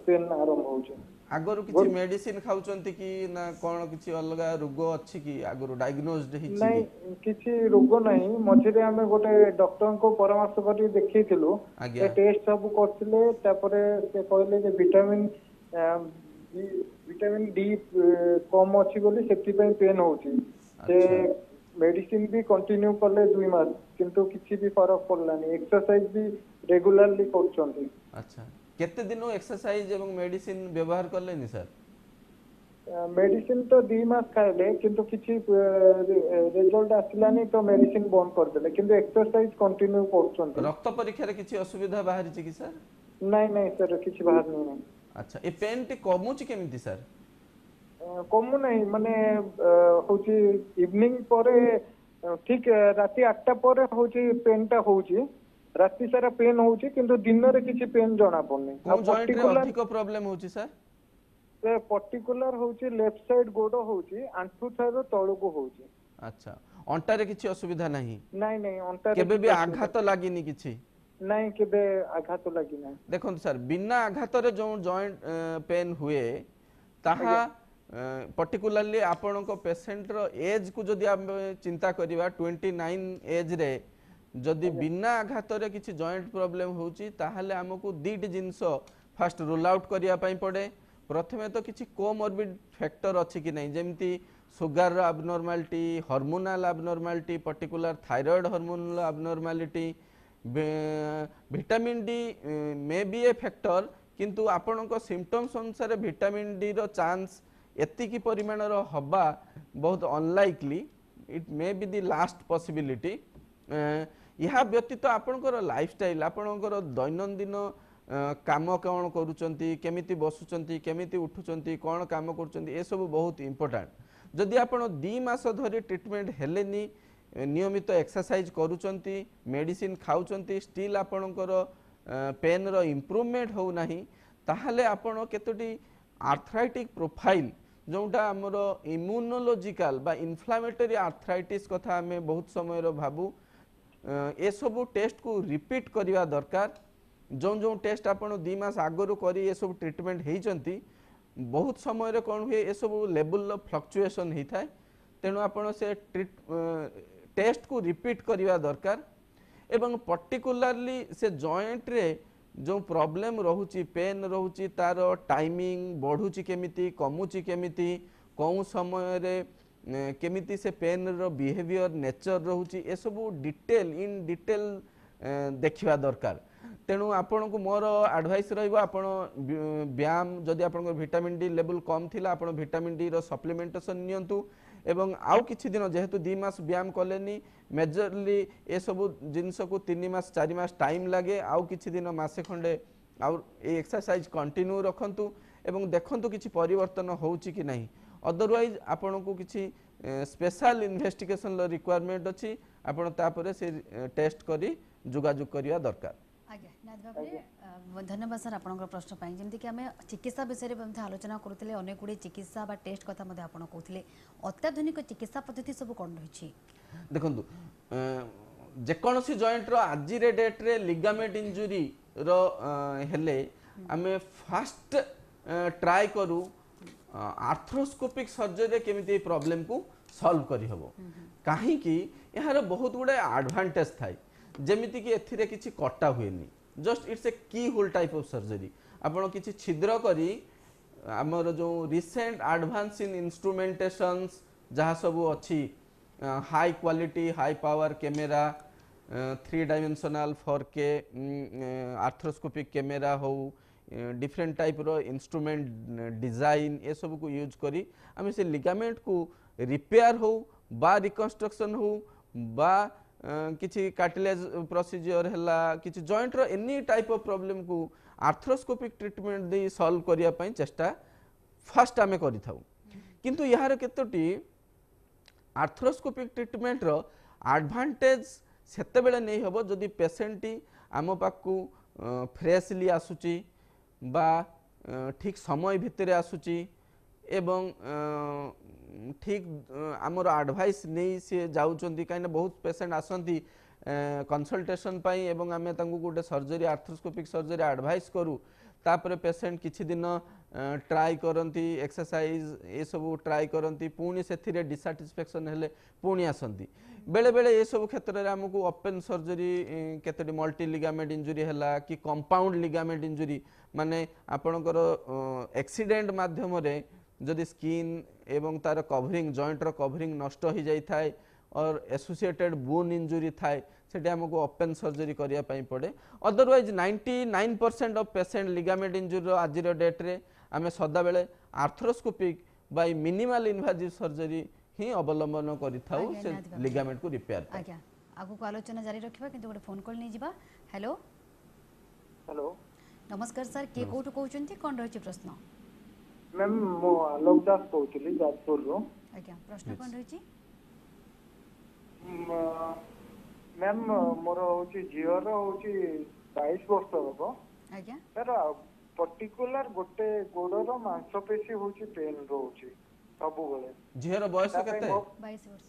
पेन आरंभ होची। आगरु किछि मेडिसिन खाउचंती की ना कोन किछि अलगा रोग अछि की आगरु डायग्नोस्ड हिछि? नहीं किछि रोग नहीं मझिरे हमें गोटे डॉक्टर को परामर्श करी देखिथिलु ए टेस्ट सब करथिले तापरे से कहले जे विटामिन डी कम अछि बोली सेति पई पेन होची से मेडिसिन भी कंटिन्यू करले 2 मास किंतु किछि भी फरक पड़लानी एक्सरसाइज भी रेगुलरली करछंती। अच्छा केते दिन एक्सरसाइज एवं मेडिसिन व्यवहार करले नि सर? मेडिसिन तो 2 मास खाइले किंतु किछि रिजल्ट आसिलानी तो मेडिसिन बंद कर देले किंतु एक्सरसाइज कंटिन्यू करछंती। रक्त परीक्षा रे किछि असुविधा बाहरी छि की सर? नहीं नहीं सर किछि बाहर नहीं। अच्छा ए पेन टी कमुछि केमिति सर? कमु नहीं माने होची इवनिंग परे ठीक राति 8टा परे होची पेनटा होची राति सारा पेन होची किंतु दिन रे किछि पेन जणा पड़नी। कोन जॉइंट रे अधिक प्रॉब्लम होची सर? से पर्टिकुलर होची लेफ्ट साइड गोडो होची आंठू थारो तळको होची। अच्छा अंटा रे किछि असुविधा नाही? नहीं नहीं अंटा केबे भी आघात लागिनी किछि? नहीं केबे आघात लागि ना। देखो सर बिना आघात रे जो जॉइंट पेन हुए ताहा पर्टिकुलरली आपण को पेशेंट रो एज को जदि हम चिंता करिवा 29 एज रे जदि बिना आघात रे किछि जॉइंट प्रॉब्लम होची ताहाले हमकु दीट जिंस फर्स्ट रूल आउट करिया पई पड़े। प्रथमे तो किछि कोमॉर्बिड फैक्टर अछि कि नै जेमति sugar abnormality hormonal abnormality particular thyroid hormonal abnormality vitamin D may be a factor किंतु आपण को सिम्पटम्स अनुसार विटामिन डी रो चांस एतिकी परिमाण रो हबा बहुत unlikely it may be the last possibility. यह व्यतीत आपणकर लाइफस्टाइल आपणकर दैनंदिन काम कौन करुचंती केमिति बसुचंती केमिति उठुचंती कौन काम करुचंती ए सब बहुत इंपोर्टेंट। जदि आपण 2 मास धरि ट्रीटमेंट हेलेनी नियमित एक्सरसाइज करुचंती मेडिसिन खाउचंती स्टिल आपणकर पेन रो इम्प्रूवमेंट हो नाही ताहले आपण केतोटी आर्थराइटिक प्रोफाइल जोटा आमर इम्यूनोलॉजिकल बा इन्फ्लामेटरी आर्थराइटिस कथा आमे बहुत समय रो भाबू ए सब टेस्ट को रिपीट करवा दरकार जो जो टेस्ट आपण 2 मास आगरू करी ए सब ट्रीटमेंट होइचंती बहुत समय रे कोन हुए ए सब लेवल फ्लक्चुएशन होता है तेणु आपण से टेस्ट को रिपीट करवा दरकार एवं पर्टिकुलरली से जॉइंट रे जो प्रॉब्लम रहुची पेन रहुची तार टाइमिंग बढ़ुची केमिति कमुची केमिति कौन समय रे केमिति से पेन रो बिहेवियर नेचर रहुची ए सब डिटेल इन डिटेल देखिवा दरकार तेणु आपण को मोर एडवाइस रहिबो आपण व्यायाम जदि आपण विटामिन डी लेवल कम थिला आपण विटामिन डी रो सप्लीमेंटेशन नियंतु एवं आउ किछि दिन जेहेतु 2 मास व्यायाम कलेनी मेजरली ए सब जिनस को 3 मास 4 मास टाइम लागे आउ किछि दिन मासे खंडे आउ ए एक्सरसाइज कंटिन्यू रखंतु एवं देखंतु किछि परिवर्तन होउची कि नहीं अदरवाइज आपण को किछि स्पेशल इन्वेस्टिगेशन लो रिक्वायरमेंट अछि आपण तापरे से टेस्ट करी जोगाजोग करिया दरकार आज्ञा निहाती भाव धन्यवाद सर आपनकर प्रश्न पाई जेमति कि हमें चिकित्सा विषय में आलोचना करुले अनेक गुड़ी चिकित्सा बा टेस्ट कथा मध्ये आपण कहते अत्याधुनिक चिकित्सा पद्धति सब कौन रही देखु जेकोसी जॉइंट रो आज डेट रे लिगामेंट इंजुरी रो हेले आमे फास्ट ट्राई करू आर्थ्रोस्कोपिक सर्जरी केमिति प्रॉब्लम को सॉल्व करी हबो काहे कि यार बहुत गुडे एडवांटेज थाई जेमिति कि एथिरे किछि कटा हुएनी जस्ट इट्स ए की होल टाइप ऑफ सर्जरी आपण किछि छिद्र करी हमर जो रिसेंट एडवांस इन इंस्ट्रूमेंटेशंस जहाँ सब अच्छी high quality high power camera 3 dimensional 4K arthroscopic camera हो डिफरेंट टाइप रो इंस्ट्रूमेंट डिजाइन ये सब को यूज करी आम से लिगामेंट को रिपेयर हो बा रिकंस्ट्रक्शन हो बा किछि कार्टिलेज प्रोसीजर हैला किछि जॉइंट रो एनी टाइप ऑफ प्रॉब्लम को आर्थ्रोस्कोपिक ट्रीटमेंट दे सॉल्व करिया पई चेष्टा फर्स्ट आमे करि थाउ किंतु यार केतोटी आर्थ्रोस्कोपिक ट्रीटमेंट रो एडवांटेज सेते बेले नै हबो जदि पेशेंट आम पाकू फ्रेशली आसुची बा ठीक समय भितर आसुची एवं ठीक आमर एडवाइस नहीं सी जाउचंती कहीं बहुत पेशेंट आसंती कंसल्टेशन पाई एवं आमे तांगु गोटे सर्जरी आर्थ्रोस्कोपिक सर्जरी एडवाइस करू तापर पेशेंट किछि दिन ट्राई करंती एक्सरसाइज ये सब ट्राई करंती पुणी से डिसैटिस्फैक्शन हेले पुणी आसंती बेले बेले ये सब क्षेत्र में आमको ओपन सर्जरी केतोटी मल्टी लिगामेंट इंजुरी हैला कि कंपाउंड लिगामेंट इंजुरी माने आपणकर एक्सीडेंट माध्यम रे जदि स्किन एवं तार कवरिंग जॉइंट रो कवरिंग नष्ट हो जाई थाए और एसोसिएटेड बोन इंजुरी थाए सेठी हमको ओपन सर्जरी करिया पई पड़े otherwise 99% of patient ligament injury रो आज डेट रे आमे सदा बेले arthroscopic by minimal invasive surgery ही अवलंबन करिथाउ से लिगामेंट को रिपेयर आज्ञा आगु को आलोचना जारी रखिबा किंतु गोटे फोन कॉल नै जिबा हेलो हेलो नमस्कार सर के कोठु कहउचंती कोन रहछि प्रश्न मैम मो आलोक दास कहउतली जाजपुर रो आज्ञा प्रश्न कोन रहछि मैम मोर होची जियर होची 22 वर्ष हबो आज्ञा सर पर्टिकुलर गोटे गोडर मांसपेशी होची पेन रोची सबु बेले जियर बयस केते 22 वर्ष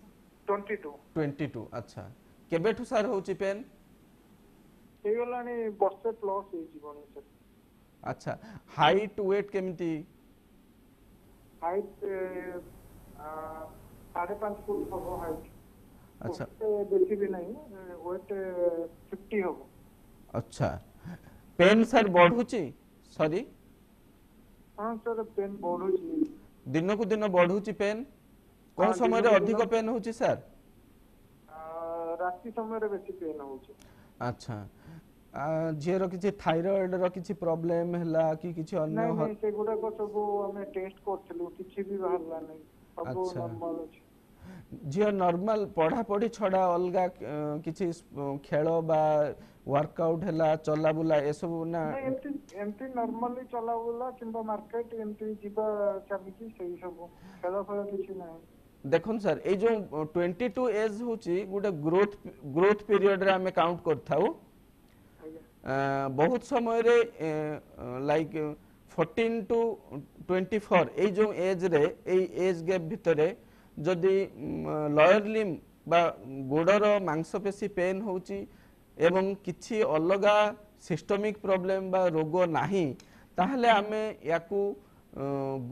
22 अच्छा केबेठु सर होची पेन हे गलानी वर्षे प्लस हे जीवन सर अच्छा हाइट वेट केमिति हाइट 5.5 फुट हबो हाइट अच्छा बेसी भी नहीं वेट 50 हबो अच्छा पेन सर बढ़ुची सॉरी हां सर पेन बढ़ुची दिन को दिन बढ़ुची पेन कोन समय रे अधिक पेन होची सर राति समय रे बेसी पेन होची अच्छा झीर किसी थायराइड रो किसी प्रॉब्लम हैला कि किसी अन्य नहीं से गुडा को सब हमें टेस्ट करथलु किछि भी बाहरला नहीं सब नॉर्मल अछि झीर नॉर्मल पढ़ा पढ़ी छड़ा अलगा किसी खेल बा वर्कआउट हैला चला बुला ए सब ना एमती नॉर्मली चला बुला किंबा मार्केट एमती जीवा चाबिची सही सब खेल खेल किछि नहीं देखन सर ए जो 22 एज होची गुडा ग्रोथ पीरियड रे हमें काउंट करथाउ बहुत समय रे लाइक 14 टू 24 এই जो एज रे এই एज गैप भितरे जदि लयर लिम बा गोड़र मांसपेशी पेन होची एवं किछि अलगा सिस्टमिक प्रॉब्लम बा रोग नाही ताहले आमे याकू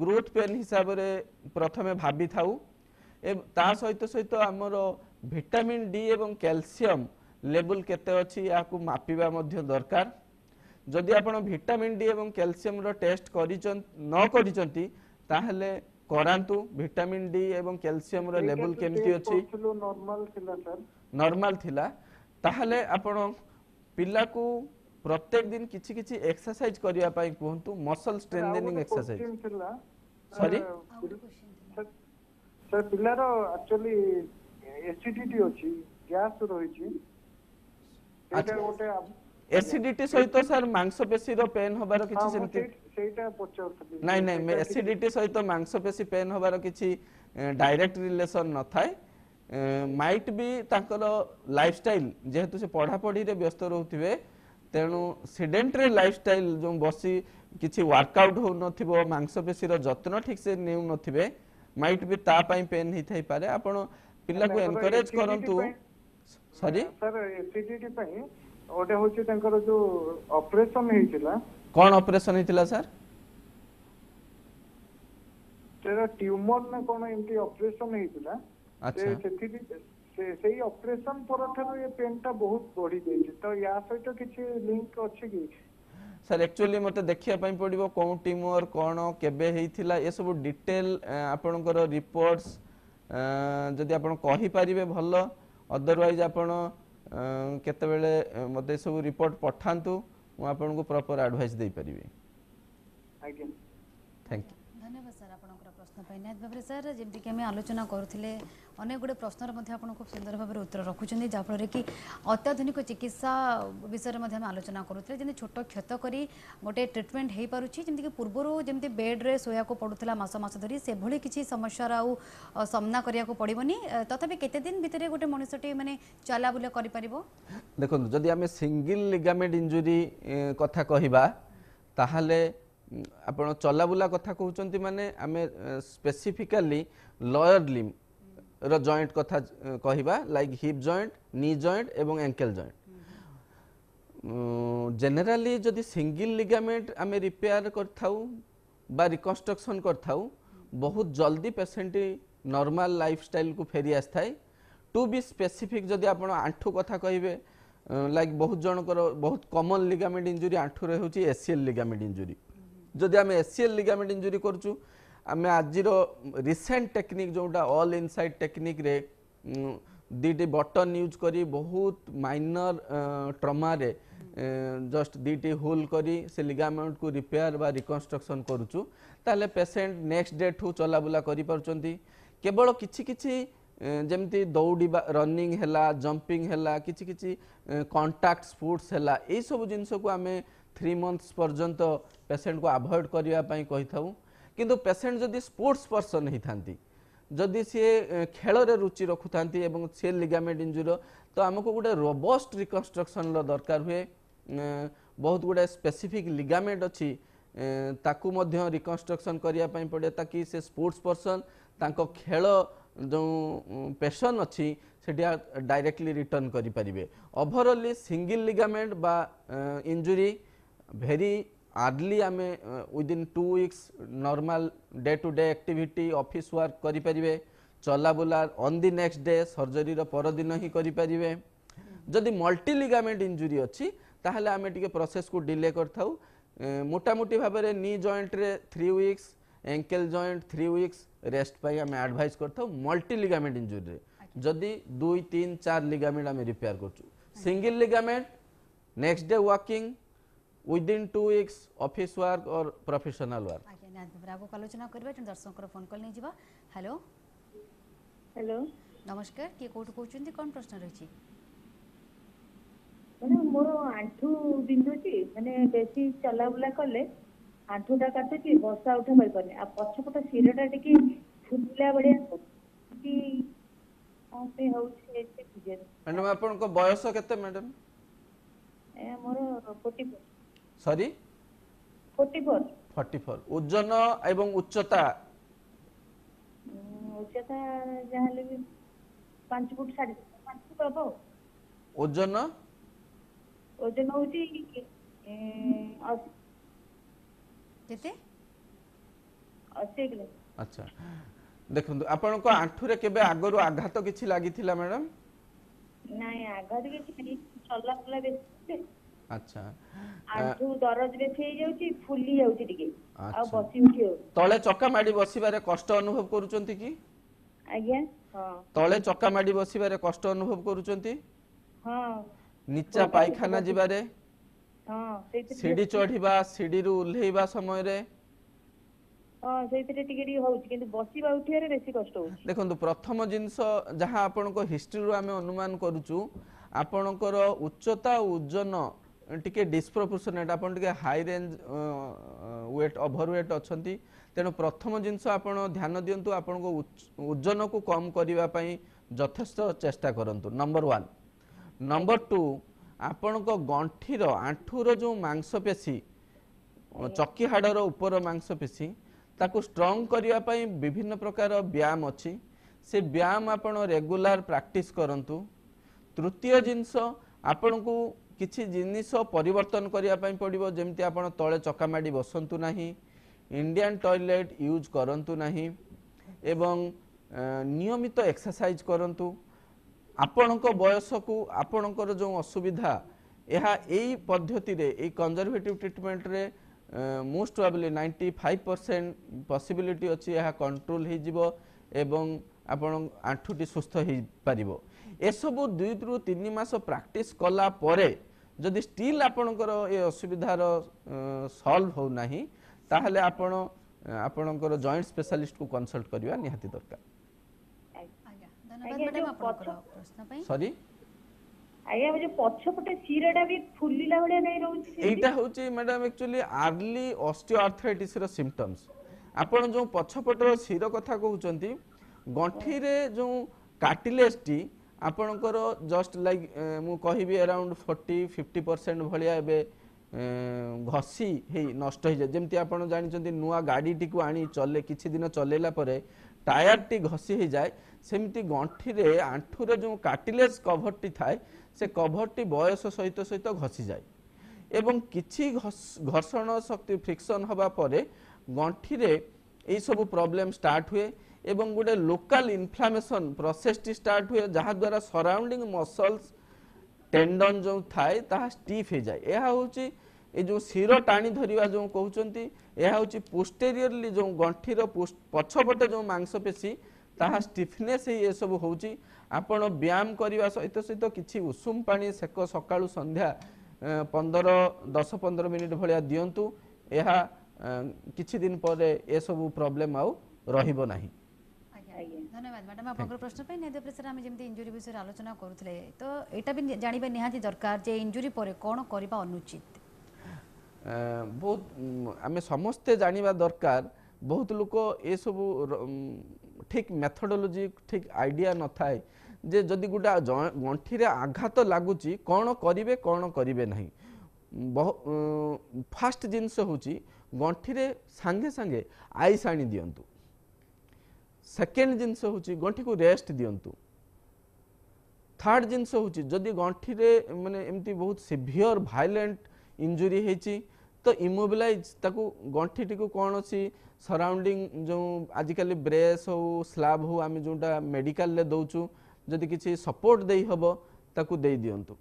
ग्रोथ पेन हिसाब रे प्रथमे भाबी थाउ ता सहित सहित आमर विटामिन डी एवं कैल्शियम लेवल केते अछि याकू मापिबा मध्य दरकार जदि आपण विटामिन डी एवं कैल्शियम रो टेस्ट करिचन न करिचंती ताहले करांतु विटामिन डी एवं कैल्शियम रो लेवल केमती अछि नॉर्मल थिला सर नॉर्मल थिला ताहले आपण पिला को प्रत्येक दिन किछि किछि एक्सरसाइज करिया पई कहंतु muscle strengthening exercise sorry sir पिलार एक्चुअली एसिडिटी अछि गैस रहिछि एटा गोटे एसिडिटी सहित सर मांसपेशी रो पेन होबार किछि सेमति सेटा पचौथली नहीं नहीं मैं एसिडिटी सहित मांसपेशी पेन होबार किछि डायरेक्ट रिलेशन न थाए माइट भी तांकर लाइफस्टाइल जेहेतु से पढ़ा पढ़ी रे व्यस्त रहउथिबे तेणु सेडेंटरी लाइफस्टाइल जो बसी किछि वर्कआउट हो नथिबो मांसपेशी रो जत्न ठीक से नेउ नथिबे माइट भी ता पई पेन हि थाई पारे आपण पिल्ला को एनकरेज करंतु सॉरी सर एसिडिटी पई ओटे होछि तांकर जो ऑपरेशन हेतिला कोन ऑपरेशन हेतिला सर तेरा ट्यूमर ना कोन एमटी ऑपरेशन हेतिला अच्छा सेही ऑपरेशन परठारो ये पेनटा बहुत बढ़ी जाई तो या सहित किछि लिंक अछि कि सर एक्चुअली मते देखिया पई पड़िबो कोन ट्यूमर कोन केबे हेतिला ए सब डिटेल आपनकर रिपोर्ट्स जदि आपण कहि परिबे भलो अदरवाइज आपण केते बेले मते सब रिपोर्ट पठांतु मु आपन को प्रॉपर एडवाइस दे परिबे आज्ञा थैंक यू धन्यवाद सर आपनकर प्रश्न पे निहात भाबरे सर जेमति कि हमें आलोचना करूथिले अनेक गुडे प्रश्नर मध्ये आपन खूब सुंदर भाबरे उत्तर रखुचंदी जा फल रे कि अत्याधुनिक चिकित्सा विषय मध्ये हम आलोचना करूथिले जेने छोट क्षत करी गोटे ट्रीटमेंट हेई पारुछि जेमति कि पूर्वरो जेमति बेड रे सोया को पडुथला मास मास धरी से भली किछि समस्या राउ सामना करिया को पडिबनी तथापि केते दिन भितरे गोटे मनुष्यटी माने चला बुला करि परिबो देखो जदि हमें सिंगल लिगामेंट इंजुरी कथा कहिबा ताहाले आपण चलाबुला कथा कहउचंती माने आमे स्पेसिफिकली लयर लिम रो जॉइंट कथा कहिबा like hip joint knee joint एवं एंकल जॉइंट जनरली जदि सिंगल लिगामेंट आमे रिपेयर करथाउ बा रिकंस्ट्रक्शन करथाउ बहुत जल्दी पेशेंट नॉर्मल लाइफस्टाइल को फेरी आस्थाय टू बी स्पेसिफिक जदि आपण आंठू कथा कहिबे लाइक बहुत जनकर बहुत कॉमन लिगामेंट इंजुरी आंठू रे होची एसीएल लिगामेंट इंजुरी जदि आमे एसीएल लिगामेंट इंजुरी करचु आमे आजिर रिसेंट टेक्निक जोटा ऑल इनसाइड टेक्निक रे दीटी बटन यूज करी बहुत माइनर ट्रमा रे जस्ट दीटी होल करी से लिगामेंट को रिपेयर बा रिकंस्ट्रक्शन करूचु ताले पेशेंट नेक्स्ट डे ठू चला बुला करि परचंती केवल किछि किछि जेमती दौड़ीबा रनिंग हैला जंपिंग हैला किछि किछि कांटेक्ट स्पोर्ट्स हैला ए सब जिंस को आमे 3 मंथ्स पर्यंत पेशेंट को अवॉइड करिया पई कहि थाउ किंतु पेशेंट जदि स्पोर्ट्स पर्सन ही थांती जदि सी खेल रे रुचि रखु थांती एवं से लिगामेंट इंजुरी तो हमको गोटे रोबस्ट रिकंस्ट्रक्शन लो दरकार हुए बहुत गुडे स्पेसिफिक लिगामेंट अछि ताकू मध्य रिकंस्ट्रक्शन करिया पई पड़े ताकि से स्पोर्ट्स पर्सन तांको खेल जो पैशन अच्छी से डायरेक्टली रिटर्न करि परिबे ओवरऑल सिंगल लिगामेंट बा इंजुरी वेरी अर्ली आमे within 2 weeks normal day to day activity office work करि परिबे चला बुला on the next day surgery रो पर दिन ही करि परिबे जदि मल्टी लिगामेंट इंजुरी अछि ताहले आमे टिके प्रोसेस को डिले करथाउ मोटा मोटी भाबरे नी जॉइंट रे 3 weeks ankle joint 3 weeks rest पाई आमे एडवाइस करथाउ मल्टी लिगामेंट इंजुरी रे जदि 2 3 4 लिगामेंट आमे रिपेयर करछु single ligament next day walking within 2 weeks office work और प्रोफेशनल वर्क आज्ञा निहात भाबरे आगो आलोचना करबे जन दर्शक फोन कॉल नै जिबा हेलो हेलो नमस्कार के कोठ कहउचंती कोन प्रश्न रहिछि माने मोर आंठू बिंदुची माने बेसी चला बुला कले आंठूटा काटुची बसा उठा कर पाने आ पछपट सिरटा टिके फुटला बढिया कि पे होउछे एते बुझे मैडम आपन को बयस केते मैडम ମୋର 44 सॉरी 44 44 ओजन एवं उच्चता उच्चता ଯାହାହେଲେ ବି 5 ଫୁଟ 5 ଫୁଟ ହବ। ओजन ଓଜନ ହଉଛି 80 किलो। अच्छा देखो आपण को आंठू रे केबे आगरु आघात किछि लागिथिला मैडम? ନାଇଁ ଆଘାତ କିଛି ନାହିଁ, ଚଲା ବୁଲା ବେଶୀ। अच्छा ଆଣ୍ଠୁ ଦରଜ ବେଶୀ ହେଇଯାଉଛି, ଫୁଲି ଯାଉଛି ଟିକେ, ଆଉ ବସି ଉଠି ହଉଛି। तळे चक्का माडी बसिबारे कष्ट अनुभव करूचंती की? आज्ञा हाँ तळे चक्का माडी बसिबारे कष्ट अनुभव करूचंती? हाँ नीचा पायखाना जिबारे, हाँ सीढ़ी चढ़िबा, सीढ़ी रु उल्हेइबा समय रे हाँ ସେଇଥିରେ ଟିକେ ଟିକେ ହଉଛି, କିନ୍ତୁ ବସିବା ଉଠିବାରେ ବେଶୀ କଷ୍ଟ ହଉଛି। देखंतु प्रथम जिंस जहाँ आपनको हिस्ट्री रु आमे अनुमान करूचु आपणकर उच्चता ओजन टिके डिस्प्रोपोर्शनेट, आपण टिके high range weight over weight अछंती, तेणु प्रथम जिंस आपण ध्यान दियंतु आपनको ओजन को कम करिवा पई यथेष्ट चेष्टा करंतु। नंबर 1 नंबर 2 आपणको गंठीर आंठूर जो मांसपेशी चक्की हाडर ऊपर मांसपेशी ताकू स्ट्रॉन्ग करिवा पई विभिन्न प्रकार व्यायाम अछि, से व्यायाम आपण रेगुलर प्रैक्टिस करंतु। तृतीय जिंस आपण को किछि जिनिस परिवर्तन करिया पई पड़िबो, जेमति आपण तळे चक्का माडी बसंतु नाही, इंडियन टॉयलेट यूज करंतु नाही, एवं नियमित एक्सरसाइज करंतु। आपणको बयस को आपणकर जो असुविधा यह एई पद्धति रे एई कंजर्वेटिव ट्रीटमेंट रे मोस्ट प्रोबेबली 95% पॉसिबिलिटी अछि यह कंट्रोल हे जिवो एवं आपण आंठुटी सुस्थ हे पारिबो। ए सब 2 रु 3 मास प्रैक्टिस कला परे जदि स्टिल आपणकर ए असुविधार सॉल्व हो नाही ताहले आपण आपणकर जॉइंट स्पेशलिस्ट को कंसल्ट करिवा निहाती दरकार। धन्यवाद मैडम आपनकर प्रश्न पई। सॉरी आज्ञा जो पछपटे शिराटा भी फुलिला भलिया नै रहउछि, एटा होची मैडम एक्चुअली अर्ली ऑस्टियोआर्थराइटिस रो सिम्पटम्स। आपण जो पछपटर शिर कथा कहउचंती गंठी रे जो कार्टिलेज टी आपणकर जस्ट लाइक मु कहिबी अराउंड 40-50% भलिया एबे घसी हे नष्ट हो जाए। जेमती आपण जानिचंती नुआ गाड़ी टी को आनी चले किछि दिन चलेला परे टायर टी घसी हो जाए, सेमती गंठी रे आंठू रे जो कार्टिलेज कवर टी थाए से कवर टी बयस सहित सहित घसी जाए एवं किछि घर्षण शक्ति फ्रिक्शन हवा परे गंठी रे एई सब प्रॉब्लम स्टार्ट हुए एवं गोटे local inflammation process T start हुए, जहाँ द्वारा सराउंडिंग मसल्स टेंडन जो थाए ताहा स्टिफ हो जाए। यह होची ए जो शिर टाणी धरिवा जो कहउचंती यह होची पोस्टेरियरली जो गंठीर पछपटे जो मांसपेशी ताहा स्टिफनेस ये सब होची। आपण व्यायाम करने सहित सहित किछि उषुम पानी सेक सकाळु संध्या 10-15 मिनिट भलिया दियंतु, यह किछि दिन पर ए सब प्रॉब्लम आउ रहिबो नाही। धन्यवाद मैडम आपनकर प्रश्न पे। नेद प्रेसर हम जेमती इंजुरी विषय आलोचना करूथले तो एटा भी जानिबा निहाती दरकार जे इंजुरी परे कोन करबा अनुचित। बहुत आमे समस्ते जानिबा दरकार, बहुत लोक ए सब ठीक मेथोडोलॉजी ठीक आइडिया न थाए जे जदि गुटा गंठी रे आघात लागुची कोन करिवे नाही। फास्ट जिंस होची गंठी रे संगे संगे आइस आनी दियंतु। सेकेंड जिनस होची गंठी को रेस्ट दियंतु। थर्ड जिनस होची जदि गंठी रे माने एमती बहुत सिवियर वायलेंट इंजुरी हेची तो इमोबिलाइज ताकू गंठी टी को कौन सी सराउंडिंग जो आजिकल ब्रेस हो स्लैब हो आम जोटा मेडिकल ले दौचु जदि किसी सपोर्ट दे हबो ताकू दे दियंतु।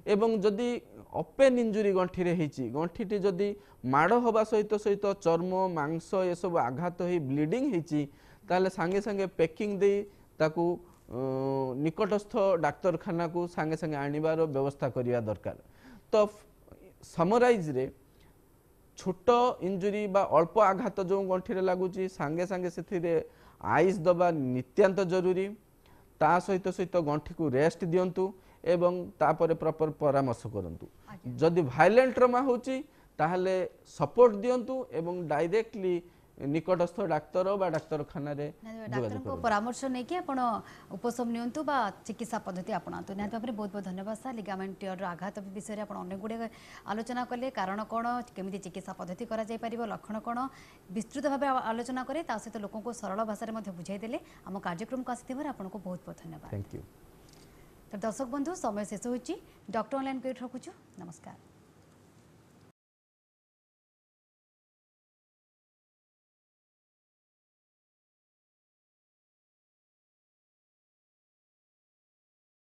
एवं जदि ओपन इंजुरी गंठी रे हेची गंठी टी जदि माड़ हवा सहित सहित चर्म मांस ये सब आघात हो ब्लीडिंग हेची ताले संगे संगे पैकिंग दे ताकू निकटस्थ डाक्तरखाना को संगे संगे आनिबार व्यवस्था करिया दरकार। तो समराइज रे छोट इंजुरी बा अल्प आघात जो गंठी रे लागुची संगे संगे सेथिरे आइस दबा नित्यांत जरूरी, ता सहित सहित गंठी को रेस्ट दियंतु एवं तापर प्रॉपर परामर्श करंतु। जदि वायलेंट ट्रमा होची ताहले सपोर्ट दियंतु एवं डायरेक्टली निकटस्थ डाक्तर बा डाक्तरखाना रे डाक्तर को परामर्श नहीं कि आपण उपशम नियंतु बा चिकित्सा पद्धति अपनातु निहाती भाव बहुत बहुत धन्यवाद सर लिगामेंट टियर आघात विषय आप अनेक गुड़े आलोचना कले कारण कौन केमी चिकित्सा पद्धति करा जाय परिबो लक्षण कौन विस्तृत भाव आलोचना करे ता सहित लोकों को सरल भाषा में बुझाई देले आम कार्यक्रम को आसी आपको बहुत बहुत धन्यवाद थैंक यू तो दर्शक बंधु समय शेष होची डॉक्टर ऑनलाइन को रखुछु नमस्कार।